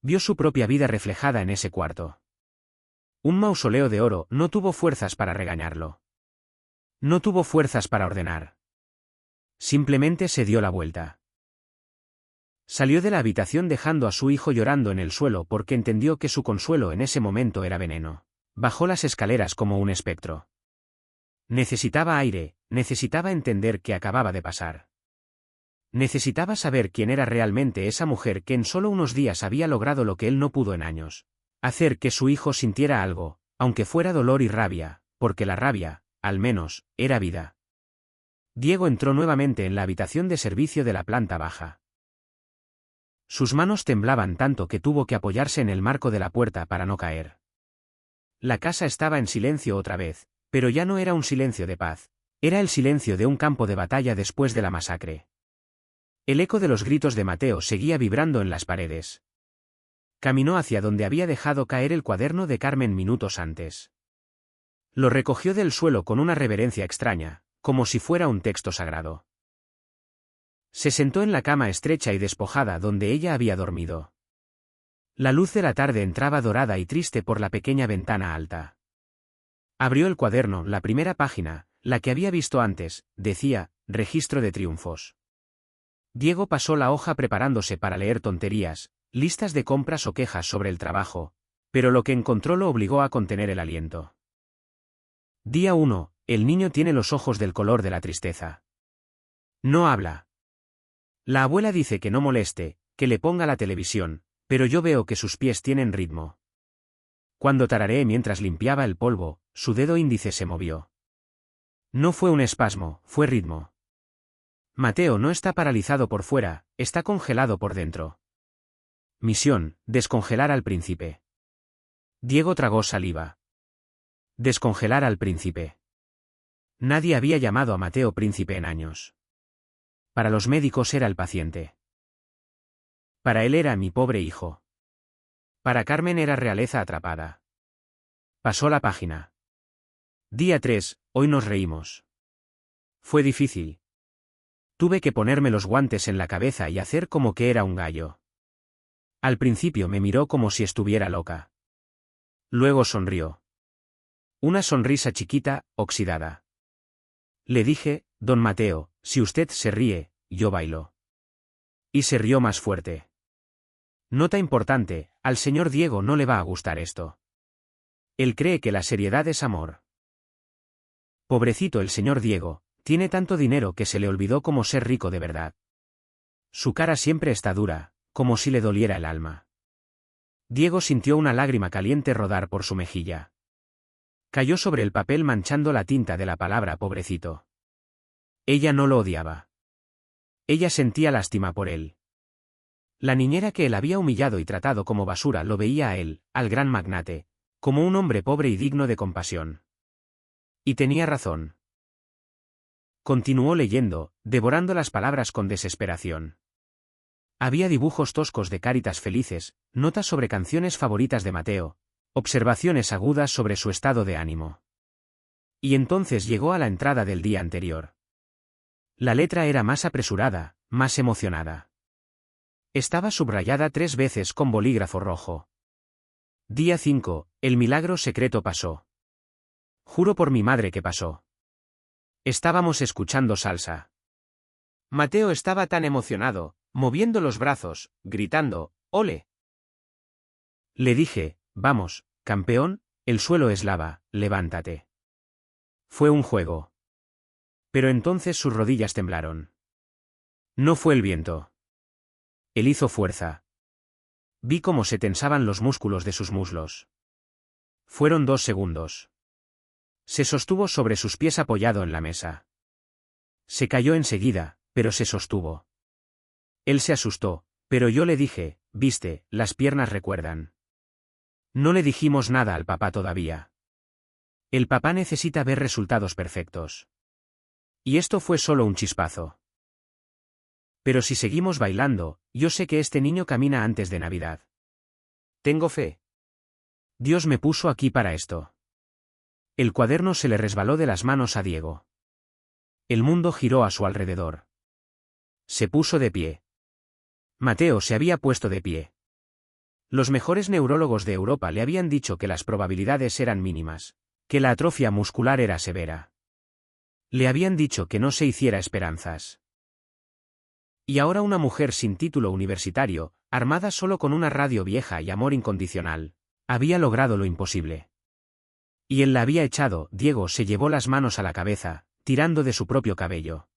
Vio su propia vida reflejada en ese cuarto. Un mausoleo de oro, no tuvo fuerzas para regañarlo. No tuvo fuerzas para ordenar. Simplemente se dio la vuelta. Salió de la habitación dejando a su hijo llorando en el suelo porque entendió que su consuelo en ese momento era veneno. Bajó las escaleras como un espectro. Necesitaba aire, necesitaba entender qué acababa de pasar. Necesitaba saber quién era realmente esa mujer que en solo unos días había logrado lo que él no pudo en años. Hacer que su hijo sintiera algo, aunque fuera dolor y rabia, porque la rabia, al menos, era vida. Diego entró nuevamente en la habitación de servicio de la planta baja. Sus manos temblaban tanto que tuvo que apoyarse en el marco de la puerta para no caer. La casa estaba en silencio otra vez, pero ya no era un silencio de paz, era el silencio de un campo de batalla después de la masacre. El eco de los gritos de Mateo seguía vibrando en las paredes. Caminó hacia donde había dejado caer el cuaderno de Carmen minutos antes. Lo recogió del suelo con una reverencia extraña, como si fuera un texto sagrado. Se sentó en la cama estrecha y despojada donde ella había dormido. La luz de la tarde entraba dorada y triste por la pequeña ventana alta. Abrió el cuaderno, la primera página, la que había visto antes, decía, registro de triunfos. Diego pasó la hoja preparándose para leer tonterías, listas de compras o quejas sobre el trabajo, pero lo que encontró lo obligó a contener el aliento. Día 1, el niño tiene los ojos del color de la tristeza. No habla. La abuela dice que no moleste, que le ponga la televisión, pero yo veo que sus pies tienen ritmo. Cuando tarareé mientras limpiaba el polvo, su dedo índice se movió. No fue un espasmo, fue ritmo. Mateo no está paralizado por fuera, está congelado por dentro. Misión, descongelar al príncipe. Diego tragó saliva. Descongelar al príncipe. Nadie había llamado a Mateo príncipe en años. Para los médicos era el paciente. Para él era mi pobre hijo. Para Carmen era realeza atrapada. Pasó la página. Día 3, hoy nos reímos. Fue difícil. Tuve que ponerme los guantes en la cabeza y hacer como que era un gallo. Al principio me miró como si estuviera loca. Luego sonrió. Una sonrisa chiquita, oxidada. Le dije, don Mateo, si usted se ríe, yo bailo. Y se rió más fuerte. Nota importante, al señor Diego no le va a gustar esto. Él cree que la seriedad es amor. Pobrecito el señor Diego, tiene tanto dinero que se le olvidó cómo ser rico de verdad. Su cara siempre está dura, como si le doliera el alma. Diego sintió una lágrima caliente rodar por su mejilla. Cayó sobre el papel manchando la tinta de la palabra pobrecito. Ella no lo odiaba. Ella sentía lástima por él. La niñera que él había humillado y tratado como basura lo veía a él, al gran magnate, como un hombre pobre y digno de compasión. Y tenía razón. Continuó leyendo, devorando las palabras con desesperación. Había dibujos toscos de caritas felices, notas sobre canciones favoritas de Mateo, observaciones agudas sobre su estado de ánimo. Y entonces llegó a la entrada del día anterior. La letra era más apresurada, más emocionada. Estaba subrayada 3 veces con bolígrafo rojo. Día 5, el milagro secreto pasó. Juro por mi madre que pasó. Estábamos escuchando salsa. Mateo estaba tan emocionado, moviendo los brazos, gritando, ¡ole! Le dije, vamos, campeón, el suelo es lava, levántate. Fue un juego. Pero entonces sus rodillas temblaron. No fue el viento. Él hizo fuerza. Vi cómo se tensaban los músculos de sus muslos. Fueron 2 segundos. Se sostuvo sobre sus pies apoyado en la mesa. Se cayó enseguida, pero se sostuvo. Él se asustó, pero yo le dije, viste, las piernas recuerdan. No le dijimos nada al papá todavía. El papá necesita ver resultados perfectos. Y esto fue solo un chispazo. Pero si seguimos bailando, yo sé que este niño camina antes de Navidad. Tengo fe. Dios me puso aquí para esto. El cuaderno se le resbaló de las manos a Diego. El mundo giró a su alrededor. Se puso de pie. Mateo se había puesto de pie. Los mejores neurólogos de Europa le habían dicho que las probabilidades eran mínimas, que la atrofia muscular era severa. Le habían dicho que no se hiciera esperanzas. Y ahora una mujer sin título universitario, armada solo con una radio vieja y amor incondicional, había logrado lo imposible. Y él la había echado. Diego se llevó las manos a la cabeza, tirando de su propio cabello.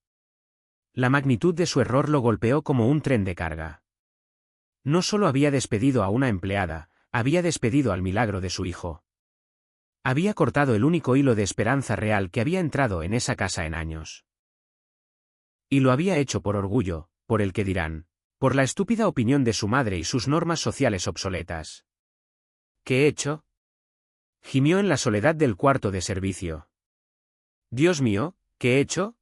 La magnitud de su error lo golpeó como un tren de carga. No solo había despedido a una empleada, había despedido al milagro de su hijo. Había cortado el único hilo de esperanza real que había entrado en esa casa en años. Y lo había hecho por orgullo, por el que dirán, por la estúpida opinión de su madre y sus normas sociales obsoletas. ¿Qué he hecho? Gimió en la soledad del cuarto de servicio. Dios mío, ¿qué he hecho?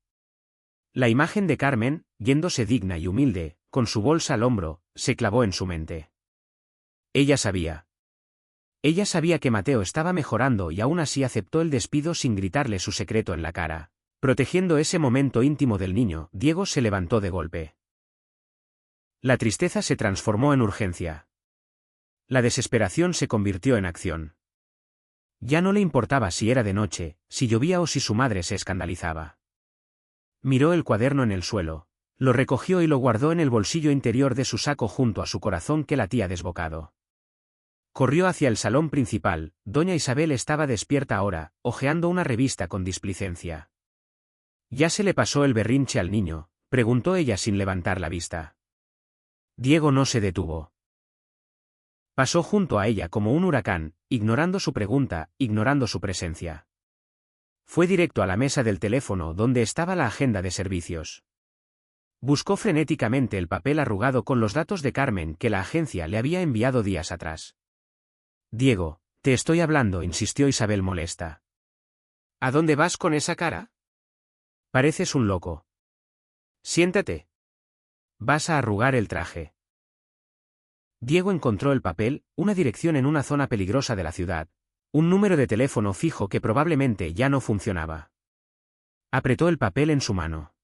La imagen de Carmen, yéndose digna y humilde, con su bolsa al hombro, se clavó en su mente. Ella sabía. Ella sabía que Mateo estaba mejorando y aún así aceptó el despido sin gritarle su secreto en la cara. Protegiendo ese momento íntimo del niño, Diego se levantó de golpe. La tristeza se transformó en urgencia. La desesperación se convirtió en acción. Ya no le importaba si era de noche, si llovía o si su madre se escandalizaba. Miró el cuaderno en el suelo, lo recogió y lo guardó en el bolsillo interior de su saco junto a su corazón que latía desbocado. Corrió hacia el salón principal. Doña Isabel estaba despierta ahora, hojeando una revista con displicencia. ¿Ya se le pasó el berrinche al niño?, preguntó ella sin levantar la vista. Diego no se detuvo. Pasó junto a ella como un huracán, ignorando su pregunta, ignorando su presencia. Fue directo a la mesa del teléfono donde estaba la agenda de servicios. Buscó frenéticamente el papel arrugado con los datos de Carmen que la agencia le había enviado días atrás. Diego, te estoy hablando, insistió Isabel molesta. ¿A dónde vas con esa cara? Pareces un loco. Siéntate. Vas a arrugar el traje. Diego encontró el papel, una dirección en una zona peligrosa de la ciudad, un número de teléfono fijo que probablemente ya no funcionaba. Apretó el papel en su mano.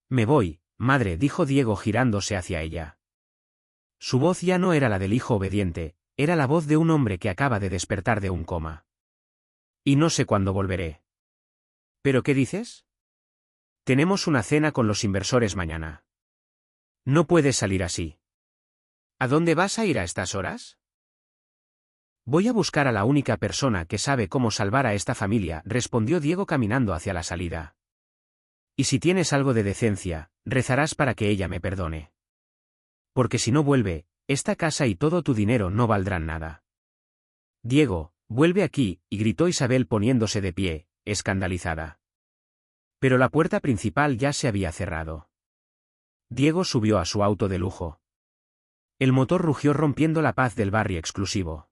Me voy, madre, dijo Diego girándose hacia ella. Su voz ya no era la del hijo obediente, era la voz de un hombre que acaba de despertar de un coma. Y no sé cuándo volveré. ¿Pero qué dices? Tenemos una cena con los inversores mañana. No puedes salir así. ¿A dónde vas a ir a estas horas? Voy a buscar a la única persona que sabe cómo salvar a esta familia, respondió Diego caminando hacia la salida. Y si tienes algo de decencia, rezarás para que ella me perdone. Porque si no vuelve, esta casa y todo tu dinero no valdrán nada. Diego, Vuelve aquí, y gritó Isabel poniéndose de pie, escandalizada. Pero la puerta principal ya se había cerrado. Diego subió a su auto de lujo. El motor rugió rompiendo la paz del barrio exclusivo.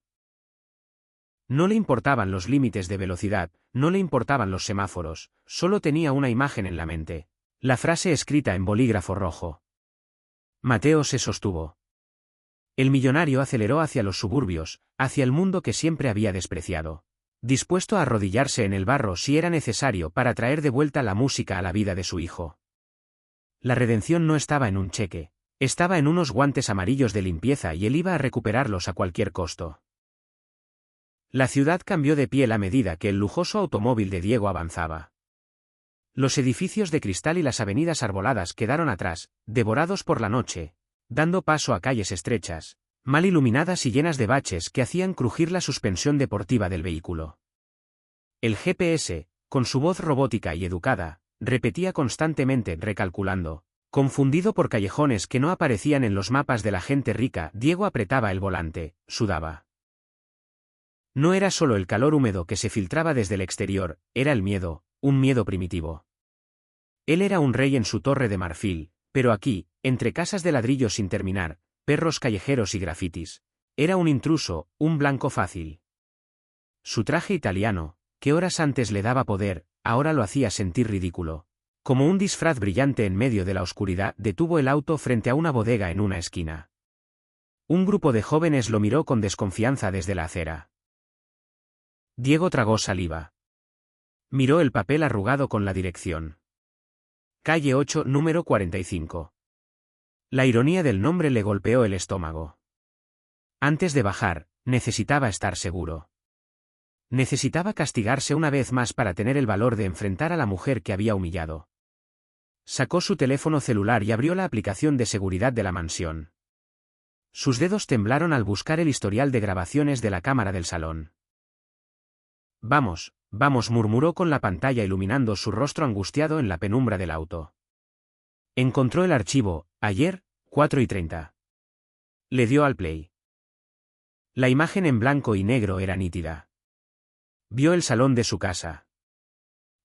No le importaban los límites de velocidad, no le importaban los semáforos, solo tenía una imagen en la mente. La frase escrita en bolígrafo rojo. Mateo se sostuvo. El millonario aceleró hacia los suburbios, hacia el mundo que siempre había despreciado. Dispuesto a arrodillarse en el barro si era necesario para traer de vuelta la música a la vida de su hijo. La redención no estaba en un cheque, estaba en unos guantes amarillos de limpieza y él iba a recuperarlos a cualquier costo. La ciudad cambió de piel a medida que el lujoso automóvil de Diego avanzaba. Los edificios de cristal y las avenidas arboladas quedaron atrás, devorados por la noche, dando paso a calles estrechas, mal iluminadas y llenas de baches que hacían crujir la suspensión deportiva del vehículo. El GPS, con su voz robótica y educada, repetía constantemente recalculando. Confundido por callejones que no aparecían en los mapas de la gente rica, Diego apretaba el volante, sudaba. No era solo el calor húmedo que se filtraba desde el exterior, era el miedo, un miedo primitivo. Él era un rey en su torre de marfil, pero aquí, entre casas de ladrillo sin terminar, perros callejeros y grafitis, era un intruso, un blanco fácil. Su traje italiano, que horas antes le daba poder, ahora lo hacía sentir ridículo. Como un disfraz brillante en medio de la oscuridad, detuvo el auto frente a una bodega en una esquina. Un grupo de jóvenes lo miró con desconfianza desde la acera. Diego tragó saliva. Miró el papel arrugado con la dirección. Calle 8, número 45. La ironía del nombre le golpeó el estómago. Antes de bajar, necesitaba estar seguro. Necesitaba castigarse una vez más para tener el valor de enfrentar a la mujer que había humillado. Sacó su teléfono celular y abrió la aplicación de seguridad de la mansión. Sus dedos temblaron al buscar el historial de grabaciones de la cámara del salón. Vamos, vamos, murmuró con la pantalla iluminando su rostro angustiado en la penumbra del auto. Encontró el archivo, ayer, 4:30. Le dio al play. La imagen en blanco y negro era nítida. Vio el salón de su casa.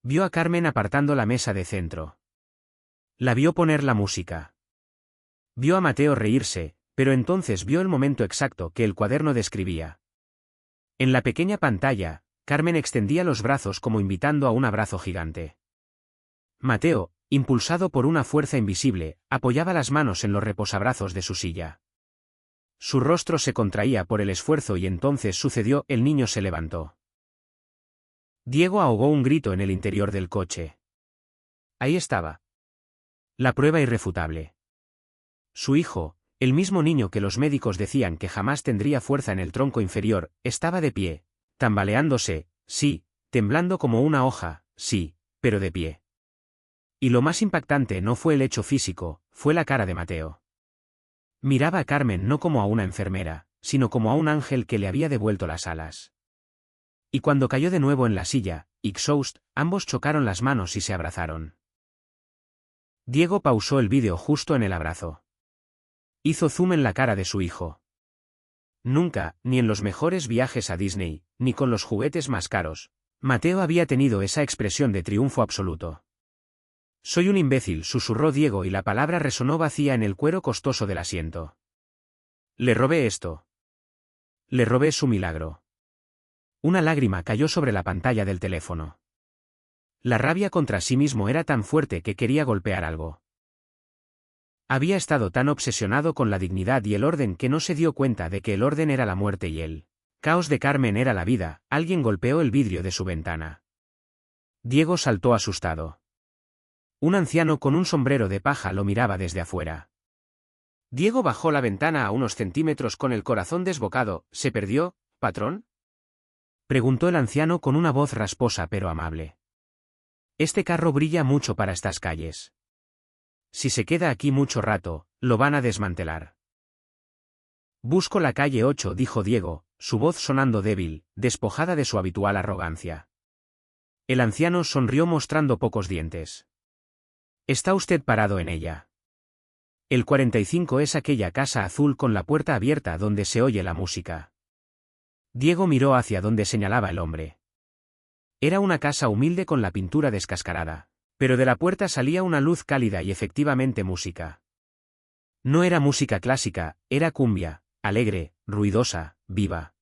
Vio a Carmen apartando la mesa de centro. La vio poner la música. Vio a Mateo reírse, pero entonces vio el momento exacto que el cuaderno describía. En la pequeña pantalla, Carmen extendía los brazos como invitando a un abrazo gigante. Mateo, impulsado por una fuerza invisible, apoyaba las manos en los reposabrazos de su silla. Su rostro se contraía por el esfuerzo y entonces sucedió, el niño se levantó. Diego ahogó un grito en el interior del coche. Ahí estaba. La prueba irrefutable. Su hijo, el mismo niño que los médicos decían que jamás tendría fuerza en el tronco inferior, estaba de pie, tambaleándose, sí, temblando como una hoja, sí, pero de pie. Y lo más impactante no fue el hecho físico, fue la cara de Mateo. Miraba a Carmen no como a una enfermera, sino como a un ángel que le había devuelto las alas. Y cuando cayó de nuevo en la silla, exhaust, ambos chocaron las manos y se abrazaron. Diego pausó el vídeo justo en el abrazo. Hizo zoom en la cara de su hijo. Nunca, ni en los mejores viajes a Disney, ni con los juguetes más caros, Mateo había tenido esa expresión de triunfo absoluto. Soy un imbécil, susurró Diego y la palabra resonó vacía en el cuero costoso del asiento. Le robé esto. Le robé su milagro. Una lágrima cayó sobre la pantalla del teléfono. La rabia contra sí mismo era tan fuerte que quería golpear algo. Había estado tan obsesionado con la dignidad y el orden que no se dio cuenta de que el orden era la muerte y el caos de Carmen era la vida. Alguien golpeó el vidrio de su ventana. Diego saltó asustado. Un anciano con un sombrero de paja lo miraba desde afuera. Diego bajó la ventana a unos centímetros con el corazón desbocado. ¿Se perdió, patrón?, preguntó el anciano con una voz rasposa pero amable. Este carro brilla mucho para estas calles. Si se queda aquí mucho rato, lo van a desmantelar. Busco la calle 8, dijo Diego, su voz sonando débil, despojada de su habitual arrogancia. El anciano sonrió mostrando pocos dientes. Está usted parado en ella. El 45 es aquella casa azul con la puerta abierta donde se oye la música. Diego miró hacia donde señalaba el hombre. Era una casa humilde con la pintura descascarada, pero de la puerta salía una luz cálida y efectivamente música. No era música clásica, era cumbia, alegre, ruidosa, viva.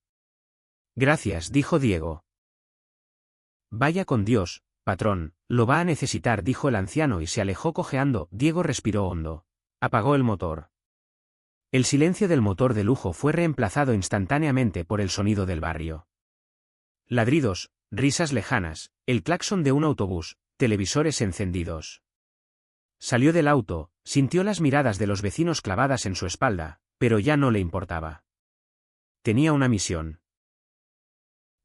Gracias, dijo Diego. Vaya con Dios, patrón, lo va a necesitar, dijo el anciano y se alejó cojeando. Diego respiró hondo. Apagó el motor. El silencio del motor de lujo fue reemplazado instantáneamente por el sonido del barrio. Ladridos, risas lejanas, el claxon de un autobús, televisores encendidos. Salió del auto, sintió las miradas de los vecinos clavadas en su espalda, pero ya no le importaba. Tenía una misión.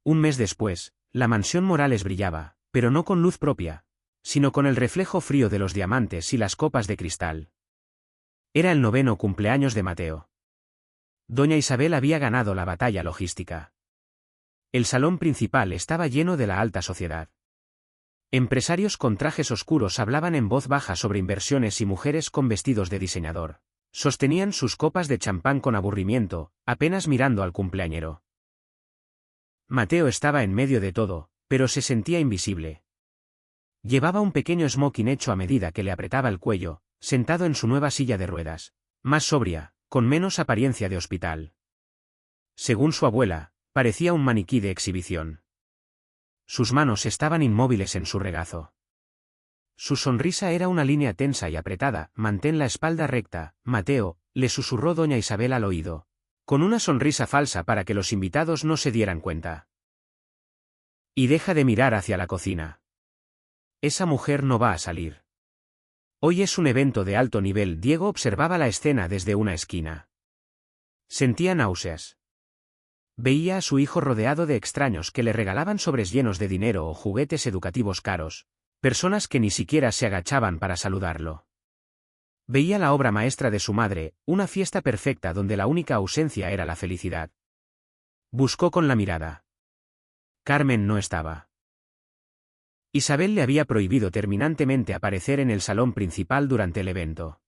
Un mes después, la mansión Morales brillaba, pero no con luz propia, sino con el reflejo frío de los diamantes y las copas de cristal. Era el 9º cumpleaños de Mateo. Doña Isabel había ganado la batalla logística. El salón principal estaba lleno de la alta sociedad. Empresarios con trajes oscuros hablaban en voz baja sobre inversiones y mujeres con vestidos de diseñador sostenían sus copas de champán con aburrimiento, apenas mirando al cumpleañero. Mateo estaba en medio de todo, pero se sentía invisible. Llevaba un pequeño smoking hecho a medida que le apretaba el cuello, sentado en su nueva silla de ruedas, más sobria, con menos apariencia de hospital. Según su abuela, parecía un maniquí de exhibición. Sus manos estaban inmóviles en su regazo. Su sonrisa era una línea tensa y apretada. Mantén la espalda recta, Mateo, le susurró doña Isabel al oído, con una sonrisa falsa para que los invitados no se dieran cuenta. Y deja de mirar hacia la cocina. Esa mujer no va a salir. Hoy es un evento de alto nivel. Diego observaba la escena desde una esquina. Sentía náuseas. Veía a su hijo rodeado de extraños que le regalaban sobres llenos de dinero o juguetes educativos caros, personas que ni siquiera se agachaban para saludarlo. Veía la obra maestra de su madre, una fiesta perfecta donde la única ausencia era la felicidad. Buscó con la mirada. Carmen no estaba. Isabel le había prohibido terminantemente aparecer en el salón principal durante el evento.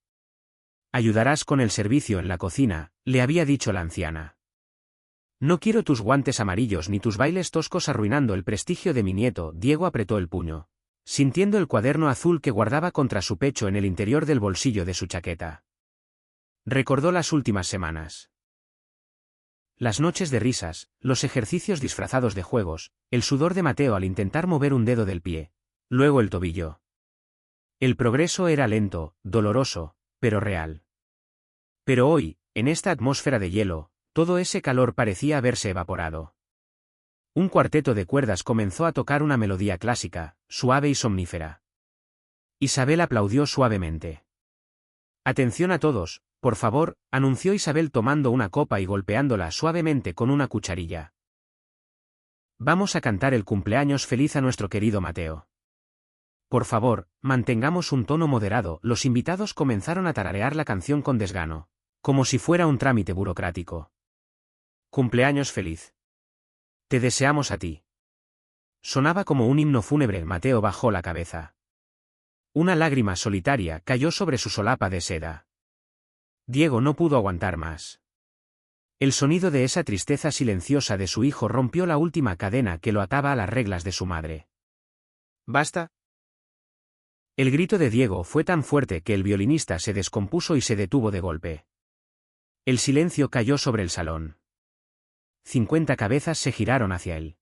Ayudarás con el servicio en la cocina, le había dicho la anciana. No quiero tus guantes amarillos ni tus bailes toscos arruinando el prestigio de mi nieto. Diego apretó el puño, sintiendo el cuaderno azul que guardaba contra su pecho en el interior del bolsillo de su chaqueta. Recordó las últimas semanas. Las noches de risas, los ejercicios disfrazados de juegos, el sudor de Mateo al intentar mover un dedo del pie, luego el tobillo. El progreso era lento, doloroso, pero real. Pero hoy, en esta atmósfera de hielo, todo ese calor parecía haberse evaporado. Un cuarteto de cuerdas comenzó a tocar una melodía clásica, suave y somnífera. Isabel aplaudió suavemente. Atención a todos, por favor, anunció Isabel tomando una copa y golpeándola suavemente con una cucharilla. Vamos a cantar el cumpleaños feliz a nuestro querido Mateo. Por favor, mantengamos un tono moderado. Los invitados comenzaron a tararear la canción con desgano, como si fuera un trámite burocrático. Cumpleaños feliz. Te deseamos a ti. Sonaba como un himno fúnebre. Mateo bajó la cabeza. Una lágrima solitaria cayó sobre su solapa de seda. Diego no pudo aguantar más. El sonido de esa tristeza silenciosa de su hijo rompió la última cadena que lo ataba a las reglas de su madre. ¿Basta? El grito de Diego fue tan fuerte que el violinista se descompuso y se detuvo de golpe. El silencio cayó sobre el salón. 50 cabezas se giraron hacia él.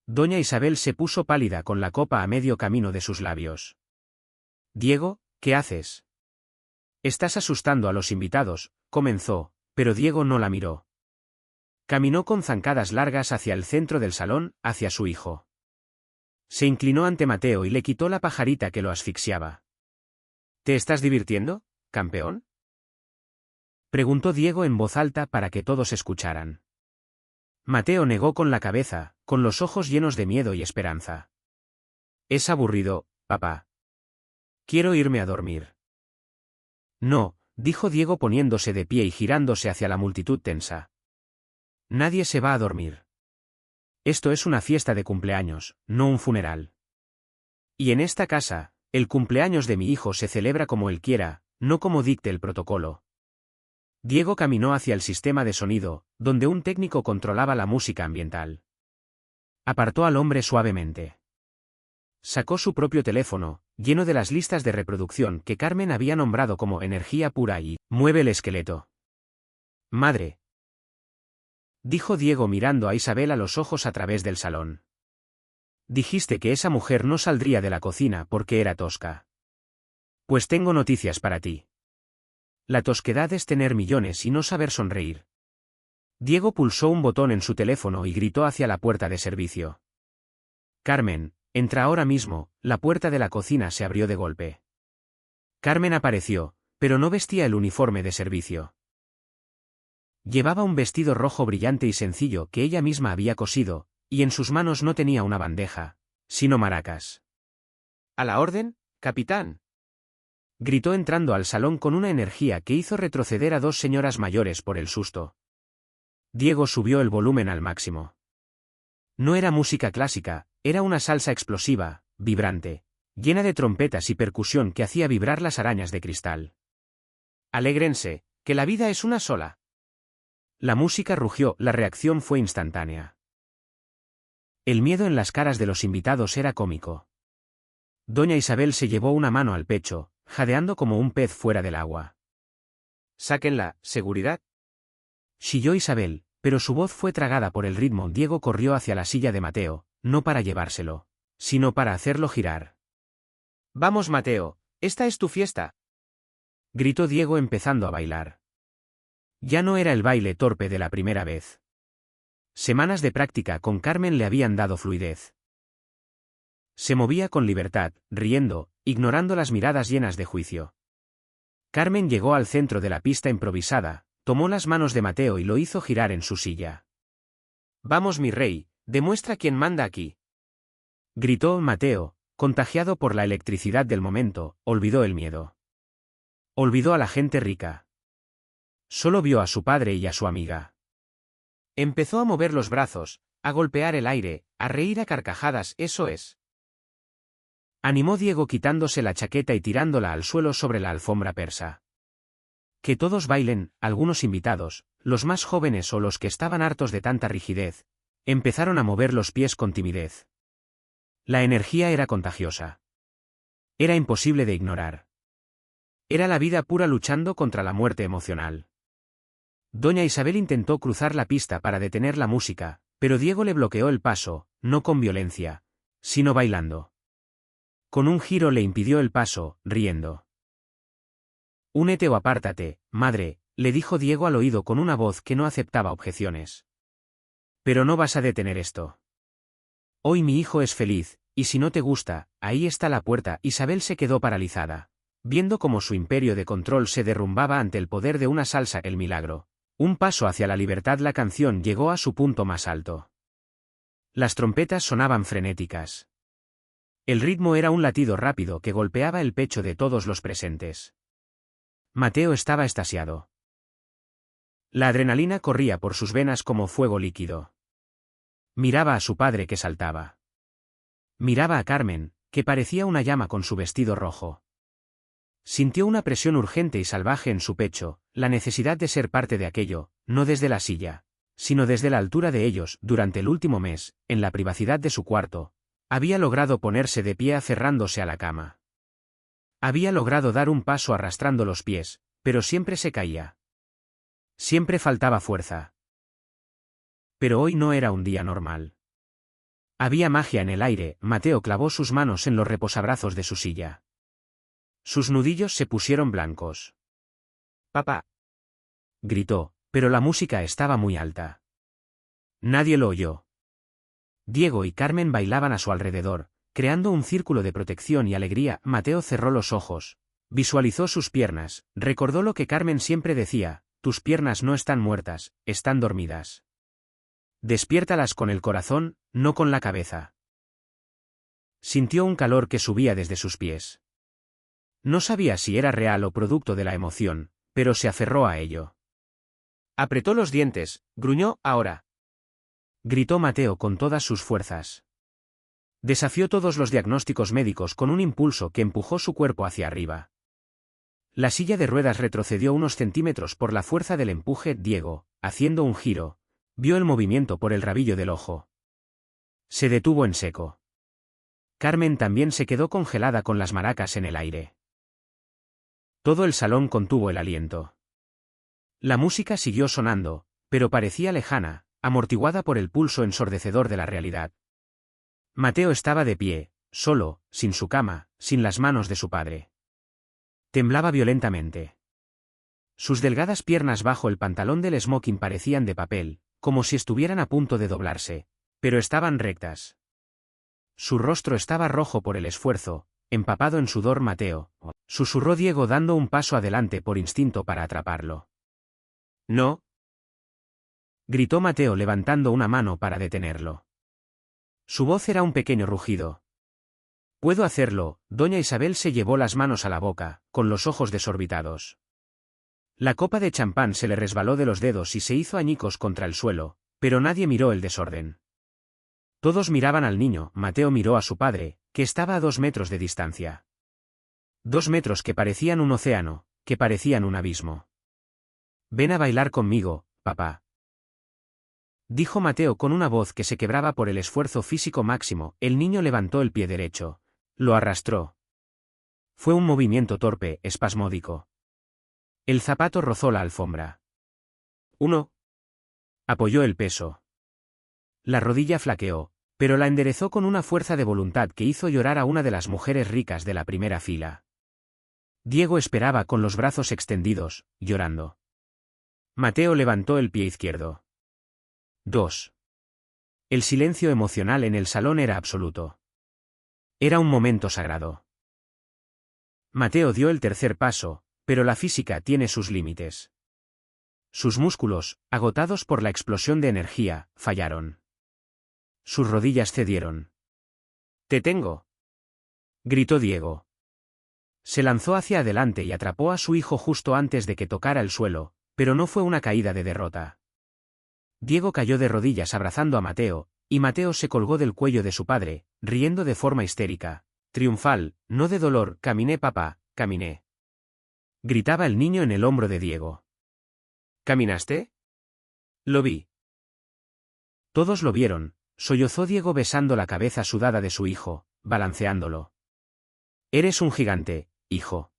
Doña Isabel se puso pálida con la copa a medio camino de sus labios. Diego, ¿qué haces? Estás asustando a los invitados, comenzó, pero Diego no la miró. Caminó con zancadas largas hacia el centro del salón, hacia su hijo. Se inclinó ante Mateo y le quitó la pajarita que lo asfixiaba. ¿Te estás divirtiendo, campeón? Preguntó Diego en voz alta para que todos escucharan. Mateo negó con la cabeza, con los ojos llenos de miedo y esperanza. Es aburrido, papá. Quiero irme a dormir. No, dijo Diego poniéndose de pie y girándose hacia la multitud tensa. Nadie se va a dormir. Esto es una fiesta de cumpleaños, no un funeral. Y en esta casa, el cumpleaños de mi hijo se celebra como él quiera, no como dicte el protocolo. Diego caminó hacia el sistema de sonido, donde un técnico controlaba la música ambiental. Apartó al hombre suavemente. Sacó su propio teléfono, lleno de las listas de reproducción que Carmen había nombrado como energía pura y «mueve el esqueleto». «Madre», dijo Diego mirando a Isabel a los ojos a través del salón. «Dijiste que esa mujer no saldría de la cocina porque era tosca. Pues tengo noticias para ti. La tosquedad es tener millones y no saber sonreír». Diego pulsó un botón en su teléfono y gritó hacia la puerta de servicio. «Carmen, entra ahora mismo». La puerta de la cocina se abrió de golpe. Carmen apareció, pero no vestía el uniforme de servicio. Llevaba un vestido rojo brillante y sencillo que ella misma había cosido, y en sus manos no tenía una bandeja, sino maracas. «¿A la orden, capitán?», gritó entrando al salón con una energía que hizo retroceder a dos señoras mayores por el susto. Diego subió el volumen al máximo. No era música clásica, era una salsa explosiva, vibrante, llena de trompetas y percusión que hacía vibrar las arañas de cristal. «Alégrense, que la vida es una sola». La música rugió, la reacción fue instantánea. El miedo en las caras de los invitados era cómico. Doña Isabel se llevó una mano al pecho, jadeando como un pez fuera del agua. «Sáquenla, seguridad», chilló Isabel, pero su voz fue tragada por el ritmo. Diego corrió hacia la silla de Mateo, no para llevárselo, sino para hacerlo girar. «Vamos, Mateo, esta es tu fiesta», gritó Diego empezando a bailar. Ya no era el baile torpe de la primera vez. Semanas de práctica con Carmen le habían dado fluidez. Se movía con libertad, riendo, ignorando las miradas llenas de juicio. Carmen llegó al centro de la pista improvisada, tomó las manos de Mateo y lo hizo girar en su silla. «Vamos, mi rey, demuestra quién manda aquí», gritó Mateo, contagiado por la electricidad del momento. Olvidó el miedo. Olvidó a la gente rica. Solo vio a su padre y a su amiga. Empezó a mover los brazos, a golpear el aire, a reír a carcajadas. «Eso es», animó Diego quitándose la chaqueta y tirándola al suelo sobre la alfombra persa. «Que todos bailen». Algunos invitados, los más jóvenes o los que estaban hartos de tanta rigidez, empezaron a mover los pies con timidez. La energía era contagiosa. Era imposible de ignorar. Era la vida pura luchando contra la muerte emocional. Doña Isabel intentó cruzar la pista para detener la música, pero Diego le bloqueó el paso, no con violencia, sino bailando. Con un giro le impidió el paso, riendo. «Únete o apártate, madre», le dijo Diego al oído con una voz que no aceptaba objeciones. «Pero no vas a detener esto. Hoy mi hijo es feliz, y si no te gusta, ahí está la puerta». Isabel se quedó paralizada, viendo cómo su imperio de control se derrumbaba ante el poder de una salsa. El milagro. Un paso hacia la libertad. La canción llegó a su punto más alto. Las trompetas sonaban frenéticas. El ritmo era un latido rápido que golpeaba el pecho de todos los presentes. Mateo estaba extasiado. La adrenalina corría por sus venas como fuego líquido. Miraba a su padre que saltaba. Miraba a Carmen, que parecía una llama con su vestido rojo. Sintió una presión urgente y salvaje en su pecho, la necesidad de ser parte de aquello, no desde la silla, sino desde la altura de ellos. Durante el último mes, en la privacidad de su cuarto, había logrado ponerse de pie aferrándose a la cama. Había logrado dar un paso arrastrando los pies, pero siempre se caía. Siempre faltaba fuerza. Pero hoy no era un día normal. Había magia en el aire. Mateo clavó sus manos en los reposabrazos de su silla. Sus nudillos se pusieron blancos. «Papá», gritó, pero la música estaba muy alta. Nadie lo oyó. Diego y Carmen bailaban a su alrededor, creando un círculo de protección y alegría. Mateo cerró los ojos, visualizó sus piernas, recordó lo que Carmen siempre decía: «Tus piernas no están muertas, están dormidas. Despiértalas con el corazón, no con la cabeza». Sintió un calor que subía desde sus pies. No sabía si era real o producto de la emoción, pero se aferró a ello. Apretó los dientes, gruñó. «Ahora», gritó Mateo con todas sus fuerzas. Desafió todos los diagnósticos médicos con un impulso que empujó su cuerpo hacia arriba. La silla de ruedas retrocedió unos centímetros por la fuerza del empuje. Diego, haciendo un giro, vio el movimiento por el rabillo del ojo. Se detuvo en seco. Carmen también se quedó congelada con las maracas en el aire. Todo el salón contuvo el aliento. La música siguió sonando, pero parecía lejana, amortiguada por el pulso ensordecedor de la realidad. Mateo estaba de pie, solo, sin su cama, sin las manos de su padre. Temblaba violentamente. Sus delgadas piernas bajo el pantalón del smoking parecían de papel, como si estuvieran a punto de doblarse, pero estaban rectas. Su rostro estaba rojo por el esfuerzo, empapado en sudor. Mateo, susurró Diego dando un paso adelante por instinto para atraparlo. No. Gritó Mateo levantando una mano para detenerlo. Su voz era un pequeño rugido. Puedo hacerlo. Doña Isabel se llevó las manos a la boca, con los ojos desorbitados. La copa de champán se le resbaló de los dedos y se hizo añicos contra el suelo, pero nadie miró el desorden. Todos miraban al niño. Mateo miró a su padre, que estaba a 2 metros de distancia. 2 metros que parecían un océano, que parecían un abismo. Ven a bailar conmigo, papá. Dijo Mateo con una voz que se quebraba por el esfuerzo físico máximo. El niño levantó el pie derecho. Lo arrastró. Fue un movimiento torpe, espasmódico. El zapato rozó la alfombra. 1. Apoyó el peso. La rodilla flaqueó, pero la enderezó con una fuerza de voluntad que hizo llorar a una de las mujeres ricas de la primera fila. Diego esperaba con los brazos extendidos, llorando. Mateo levantó el pie izquierdo. 2. El silencio emocional en el salón era absoluto. Era un momento sagrado. Mateo dio el tercer paso, pero la física tiene sus límites. Sus músculos, agotados por la explosión de energía, fallaron. Sus rodillas cedieron. «¡Te tengo!», gritó Diego. Se lanzó hacia adelante y atrapó a su hijo justo antes de que tocara el suelo, pero no fue una caída de derrota. Diego cayó de rodillas abrazando a Mateo, y Mateo se colgó del cuello de su padre, riendo de forma histérica, triunfal, no de dolor. «Caminé, papá, caminé», gritaba el niño en el hombro de Diego. «¿Caminaste?». «Lo vi». Todos lo vieron, sollozó Diego besando la cabeza sudada de su hijo, balanceándolo. «Eres un gigante, hijo».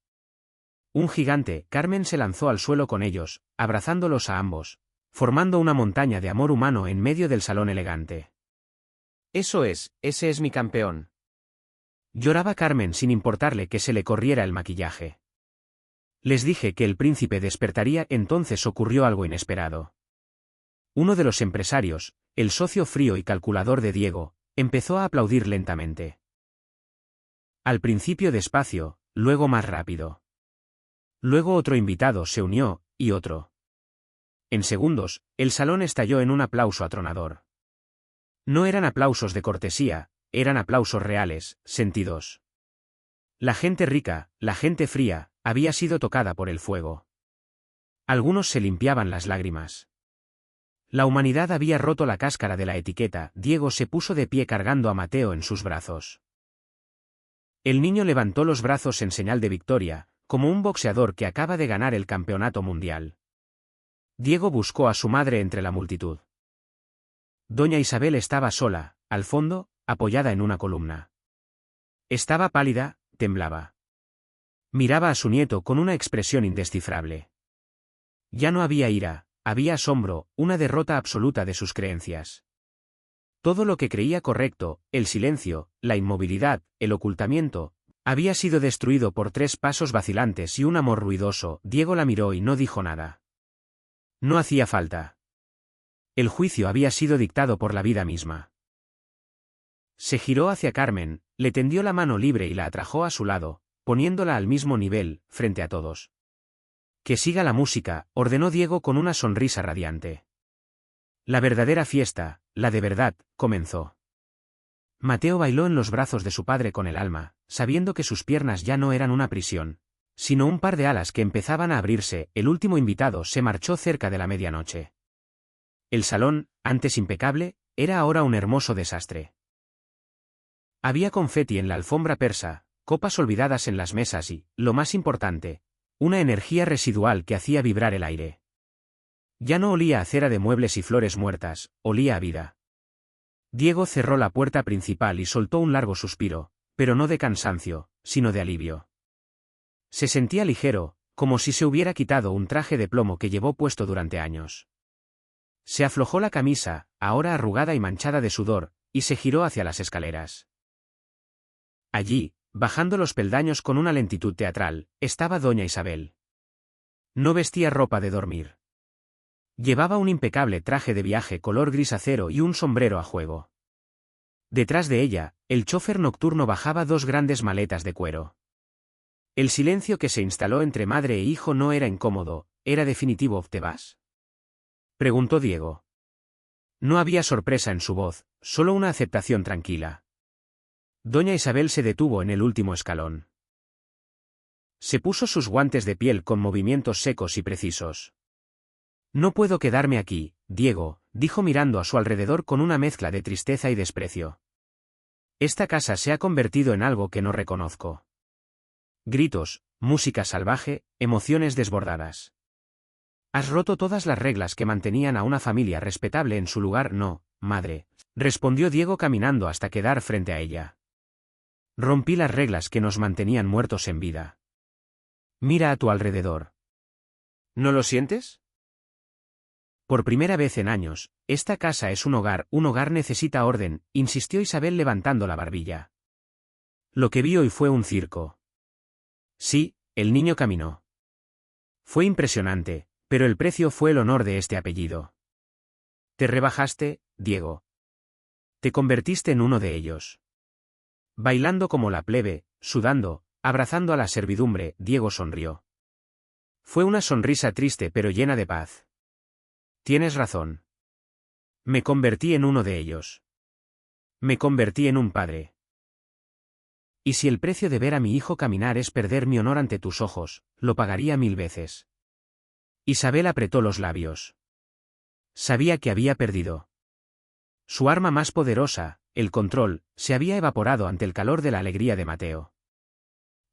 Un gigante. Carmen se lanzó al suelo con ellos, abrazándolos a ambos, formando una montaña de amor humano en medio del salón elegante. Ese es mi campeón. Lloraba Carmen sin importarle que se le corriera el maquillaje. Les dije que el príncipe despertaría. Entonces ocurrió algo inesperado. Uno de los empresarios, el socio frío y calculador de Diego, empezó a aplaudir lentamente. Al principio despacio, luego más rápido. Luego otro invitado se unió, y otro. En segundos, el salón estalló en un aplauso atronador. No eran aplausos de cortesía, eran aplausos reales, sentidos. La gente rica, la gente fría, había sido tocada por el fuego. Algunos se limpiaban las lágrimas. La humanidad había roto la cáscara de la etiqueta. Diego se puso de pie cargando a Mateo en sus brazos. El niño levantó los brazos en señal de victoria, como un boxeador que acaba de ganar el campeonato mundial. Diego buscó a su madre entre la multitud. Doña Isabel estaba sola, al fondo, apoyada en una columna. Estaba pálida, temblaba. Miraba a su nieto con una expresión indescifrable. Ya no había ira, había asombro, una derrota absoluta de sus creencias. Todo lo que creía correcto, el silencio, la inmovilidad, el ocultamiento, había sido destruido por 3 pasos vacilantes y un amor ruidoso. Diego la miró y no dijo nada. No hacía falta. El juicio había sido dictado por la vida misma. Se giró hacia Carmen, le tendió la mano libre y la atrajo a su lado, poniéndola al mismo nivel, frente a todos. «Que siga la música», ordenó Diego con una sonrisa radiante. La verdadera fiesta, la de verdad, comenzó. Mateo bailó en los brazos de su padre con el alma, sabiendo que sus piernas ya no eran una prisión, sino un par de alas que empezaban a abrirse. El último invitado se marchó cerca de la medianoche. El salón, antes impecable, era ahora un hermoso desastre. Había confeti en la alfombra persa, copas olvidadas en las mesas y, lo más importante, una energía residual que hacía vibrar el aire. Ya no olía a cera de muebles y flores muertas, olía a vida. Diego cerró la puerta principal y soltó un largo suspiro, pero no de cansancio, sino de alivio. Se sentía ligero, como si se hubiera quitado un traje de plomo que llevó puesto durante años. Se aflojó la camisa, ahora arrugada y manchada de sudor, y se giró hacia las escaleras. Allí, bajando los peldaños con una lentitud teatral, estaba doña Isabel. No vestía ropa de dormir. Llevaba un impecable traje de viaje color gris acero y un sombrero a juego. Detrás de ella, el chófer nocturno bajaba dos grandes maletas de cuero. El silencio que se instaló entre madre e hijo no era incómodo, era definitivo. ¿Te vas?, preguntó Diego. No había sorpresa en su voz, solo una aceptación tranquila. Doña Isabel se detuvo en el último escalón. Se puso sus guantes de piel con movimientos secos y precisos. No puedo quedarme aquí, Diego, dijo mirando a su alrededor con una mezcla de tristeza y desprecio. Esta casa se ha convertido en algo que no reconozco. Gritos, música salvaje, emociones desbordadas. Has roto todas las reglas que mantenían a una familia respetable en su lugar. No, madre, respondió Diego caminando hasta quedar frente a ella. Rompí las reglas que nos mantenían muertos en vida. Mira a tu alrededor. ¿No lo sientes? Por primera vez en años, esta casa es un hogar necesita orden, insistió Isabel levantando la barbilla. Lo que vi hoy fue un circo. Sí, el niño caminó. Fue impresionante, pero el precio fue el honor de este apellido. Te rebajaste, Diego. Te convertiste en uno de ellos. Bailando como la plebe, sudando, abrazando a la servidumbre, Diego sonrió. Fue una sonrisa triste pero llena de paz. Tienes razón. Me convertí en uno de ellos. Me convertí en un padre. Y si el precio de ver a mi hijo caminar es perder mi honor ante tus ojos, lo pagaría 1000 veces. Isabel apretó los labios. Sabía que había perdido. Su arma más poderosa, el control, se había evaporado ante el calor de la alegría de Mateo.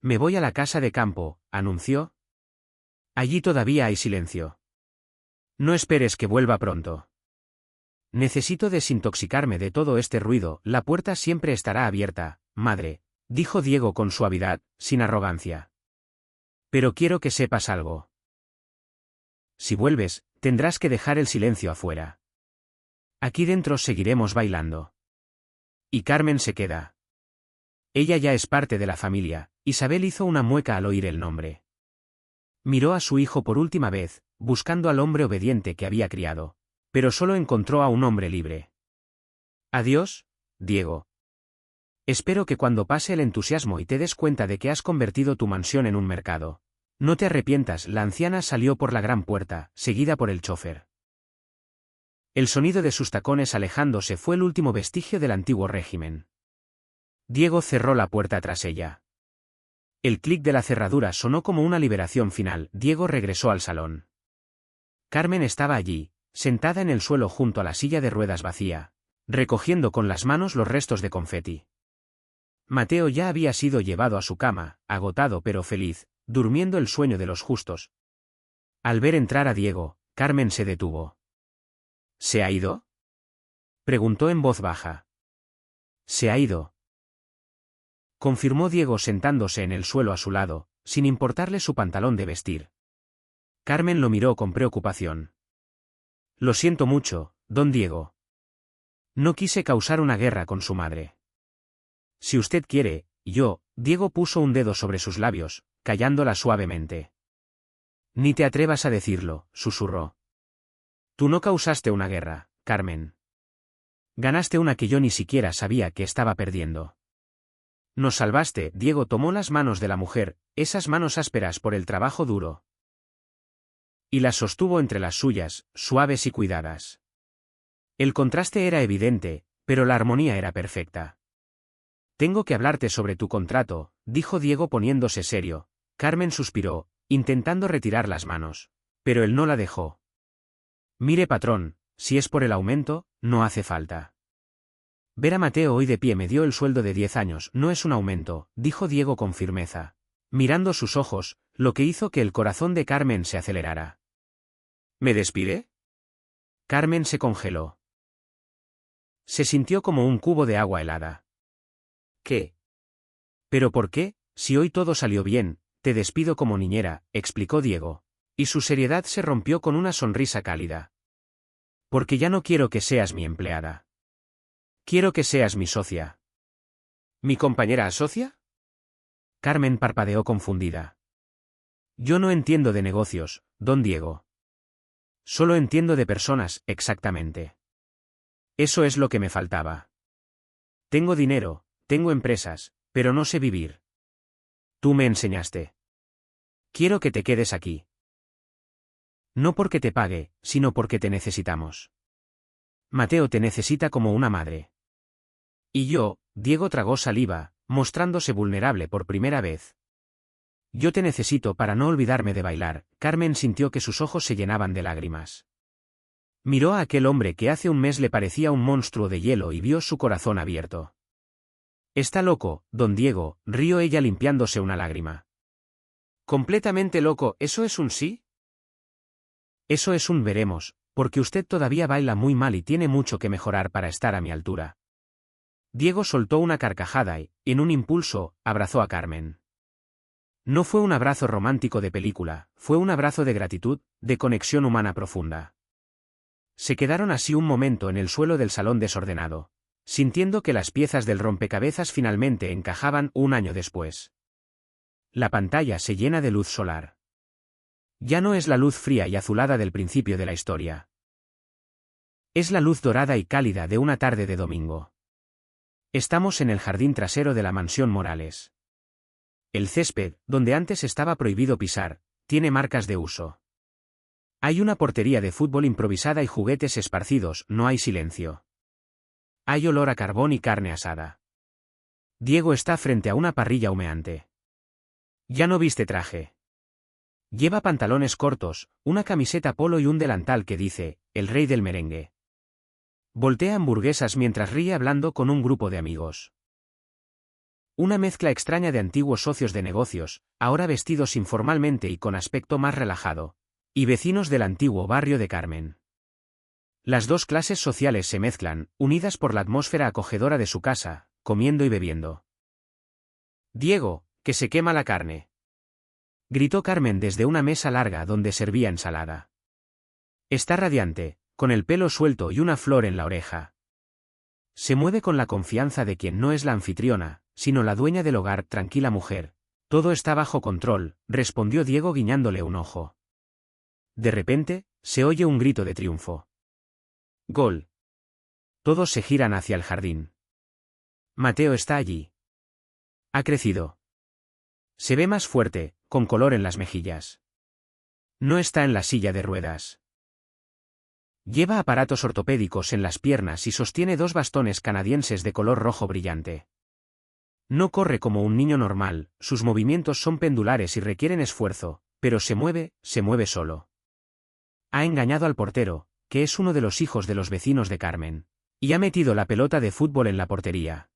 Me voy a la casa de campo, anunció. Allí todavía hay silencio. No esperes que vuelva pronto. Necesito desintoxicarme de todo este ruido. La puerta siempre estará abierta, madre, dijo Diego con suavidad, sin arrogancia. Pero quiero que sepas algo. Si vuelves, tendrás que dejar el silencio afuera. Aquí dentro seguiremos bailando. Y Carmen se queda. Ella ya es parte de la familia. Isabel hizo una mueca al oír el nombre. Miró a su hijo por última vez, buscando al hombre obediente que había criado, pero solo encontró a un hombre libre. Adiós, Diego. Espero que cuando pase el entusiasmo y te des cuenta de que has convertido tu mansión en un mercado, no te arrepientas. La anciana salió por la gran puerta, seguida por el chófer. El sonido de sus tacones alejándose fue el último vestigio del antiguo régimen. Diego cerró la puerta tras ella. El clic de la cerradura sonó como una liberación final. Diego regresó al salón. Carmen estaba allí, sentada en el suelo junto a la silla de ruedas vacía, recogiendo con las manos los restos de confeti. Mateo ya había sido llevado a su cama, agotado pero feliz, durmiendo el sueño de los justos. Al ver entrar a Diego, Carmen se detuvo. ¿Se ha ido?, preguntó en voz baja. Se ha ido, confirmó Diego sentándose en el suelo a su lado, sin importarle su pantalón de vestir. Carmen lo miró con preocupación. Lo siento mucho, don Diego. No quise causar una guerra con su madre. Si usted quiere, Diego puso un dedo sobre sus labios, callándola suavemente. Ni te atrevas a decirlo, susurró. Tú no causaste una guerra, Carmen. Ganaste una que yo ni siquiera sabía que estaba perdiendo. Nos salvaste. Diego tomó las manos de la mujer, esas manos ásperas por el trabajo duro, y las sostuvo entre las suyas, suaves y cuidadas. El contraste era evidente, pero la armonía era perfecta. Tengo que hablarte sobre tu contrato, dijo Diego poniéndose serio. Carmen suspiró, intentando retirar las manos, pero él no la dejó. Mire, patrón, si es por el aumento, no hace falta. Ver a Mateo hoy de pie me dio el sueldo de 10 años. No es un aumento, dijo Diego con firmeza. Mirando sus ojos, lo que hizo que el corazón de Carmen se acelerara. ¿Me despide? Carmen se congeló. Se sintió como un cubo de agua helada. ¿Qué? ¿Pero por qué? Si hoy todo salió bien, te despido como niñera, explicó Diego. Y su seriedad se rompió con una sonrisa cálida. Porque ya no quiero que seas mi empleada. Quiero que seas mi socia. ¿Mi compañera socia? Carmen parpadeó confundida. Yo no entiendo de negocios, don Diego. Solo entiendo de personas, exactamente. Eso es lo que me faltaba. Tengo dinero, tengo empresas, pero no sé vivir. Tú me enseñaste. Quiero que te quedes aquí. No porque te pague, sino porque te necesitamos. Mateo te necesita como una madre. Y yo, Diego tragó saliva, mostrándose vulnerable por primera vez. Yo te necesito para no olvidarme de bailar. Carmen sintió que sus ojos se llenaban de lágrimas. Miró a aquel hombre que hace un mes le parecía un monstruo de hielo y vio su corazón abierto. Está loco, don Diego, rió ella limpiándose una lágrima. ¿Completamente loco, eso es un sí? Eso es un veremos, porque usted todavía baila muy mal y tiene mucho que mejorar para estar a mi altura. Diego soltó una carcajada y, en un impulso, abrazó a Carmen. No fue un abrazo romántico de película, fue un abrazo de gratitud, de conexión humana profunda. Se quedaron así un momento en el suelo del salón desordenado, sintiendo que las piezas del rompecabezas finalmente encajaban un año después. La pantalla se llena de luz solar. Ya no es la luz fría y azulada del principio de la historia. Es la luz dorada y cálida de una tarde de domingo. Estamos en el jardín trasero de la mansión Morales. El césped, donde antes estaba prohibido pisar, tiene marcas de uso. Hay una portería de fútbol improvisada y juguetes esparcidos, no hay silencio. Hay olor a carbón y carne asada. Diego está frente a una parrilla humeante. Ya no viste traje. Lleva pantalones cortos, una camiseta polo y un delantal que dice, el rey del merengue. Voltea hamburguesas mientras ríe hablando con un grupo de amigos. Una mezcla extraña de antiguos socios de negocios, ahora vestidos informalmente y con aspecto más relajado, y vecinos del antiguo barrio de Carmen. Las dos clases sociales se mezclan, unidas por la atmósfera acogedora de su casa, comiendo y bebiendo. Diego, que se quema la carne. Gritó Carmen desde una mesa larga donde servía ensalada. Está radiante, con el pelo suelto y una flor en la oreja. Se mueve con la confianza de quien no es la anfitriona, sino la dueña del hogar. Tranquila mujer. Todo está bajo control, respondió Diego guiñándole un ojo. De repente, se oye un grito de triunfo. ¡Gol! Todos se giran hacia el jardín. Mateo está allí. Ha crecido. Se ve más fuerte, con color en las mejillas. No está en la silla de ruedas. Lleva aparatos ortopédicos en las piernas y sostiene dos bastones canadienses de color rojo brillante. No corre como un niño normal, sus movimientos son pendulares y requieren esfuerzo, pero se mueve solo. Ha engañado al portero, que es uno de los hijos de los vecinos de Carmen, y ha metido la pelota de fútbol en la portería.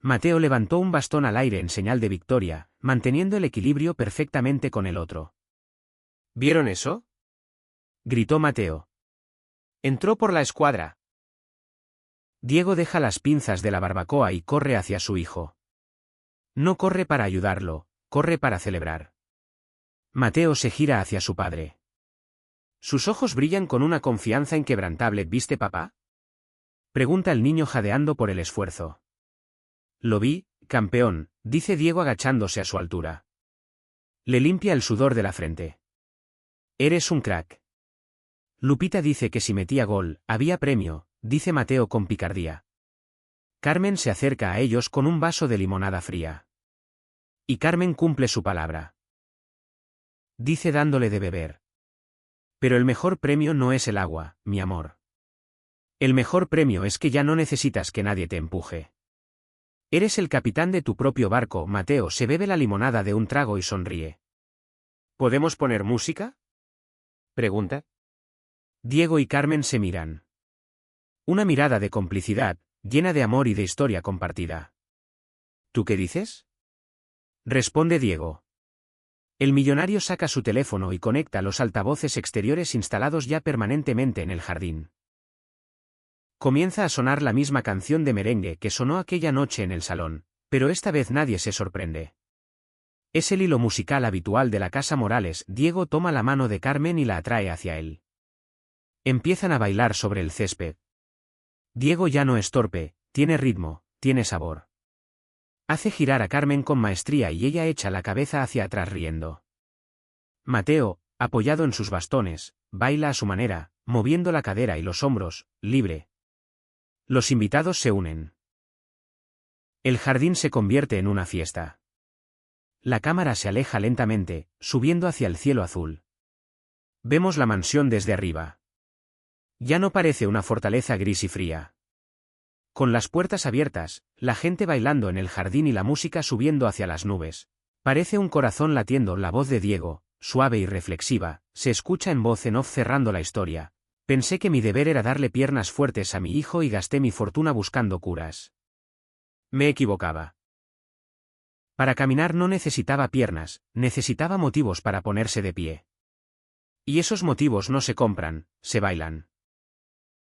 Mateo levantó un bastón al aire en señal de victoria, manteniendo el equilibrio perfectamente con el otro. ¿Vieron eso? Gritó Mateo. Entró por la escuadra. Diego deja las pinzas de la barbacoa y corre hacia su hijo. No corre para ayudarlo, corre para celebrar. Mateo se gira hacia su padre. Sus ojos brillan con una confianza inquebrantable. ¿Viste, papá? Pregunta el niño jadeando por el esfuerzo. Lo vi, campeón, dice Diego agachándose a su altura. Le limpia el sudor de la frente. Eres un crack. Lupita dice que si metía gol, había premio, dice Mateo con picardía. Carmen se acerca a ellos con un vaso de limonada fría. Y Carmen cumple su palabra. Dice dándole de beber. Pero el mejor premio no es el agua, mi amor. El mejor premio es que ya no necesitas que nadie te empuje. Eres el capitán de tu propio barco. Mateo se bebe la limonada de un trago y sonríe. ¿Podemos poner música? Pregunta. Diego y Carmen se miran. Una mirada de complicidad, llena de amor y de historia compartida. ¿Tú qué dices? Responde Diego. El millonario saca su teléfono y conecta los altavoces exteriores instalados ya permanentemente en el jardín. Comienza a sonar la misma canción de merengue que sonó aquella noche en el salón, pero esta vez nadie se sorprende. Es el hilo musical habitual de la casa Morales. Diego toma la mano de Carmen y la atrae hacia él. Empiezan a bailar sobre el césped. Diego ya no es torpe, tiene ritmo, tiene sabor. Hace girar a Carmen con maestría y ella echa la cabeza hacia atrás riendo. Mateo, apoyado en sus bastones, baila a su manera, moviendo la cadera y los hombros, libre. Los invitados se unen. El jardín se convierte en una fiesta. La cámara se aleja lentamente, subiendo hacia el cielo azul. Vemos la mansión desde arriba. Ya no parece una fortaleza gris y fría. Con las puertas abiertas, la gente bailando en el jardín y la música subiendo hacia las nubes. Parece un corazón latiendo. La voz de Diego, suave y reflexiva, se escucha en voz en off cerrando la historia. Pensé que mi deber era darle piernas fuertes a mi hijo y gasté mi fortuna buscando curas. Me equivocaba. Para caminar no necesitaba piernas, necesitaba motivos para ponerse de pie. Y esos motivos no se compran, se bailan.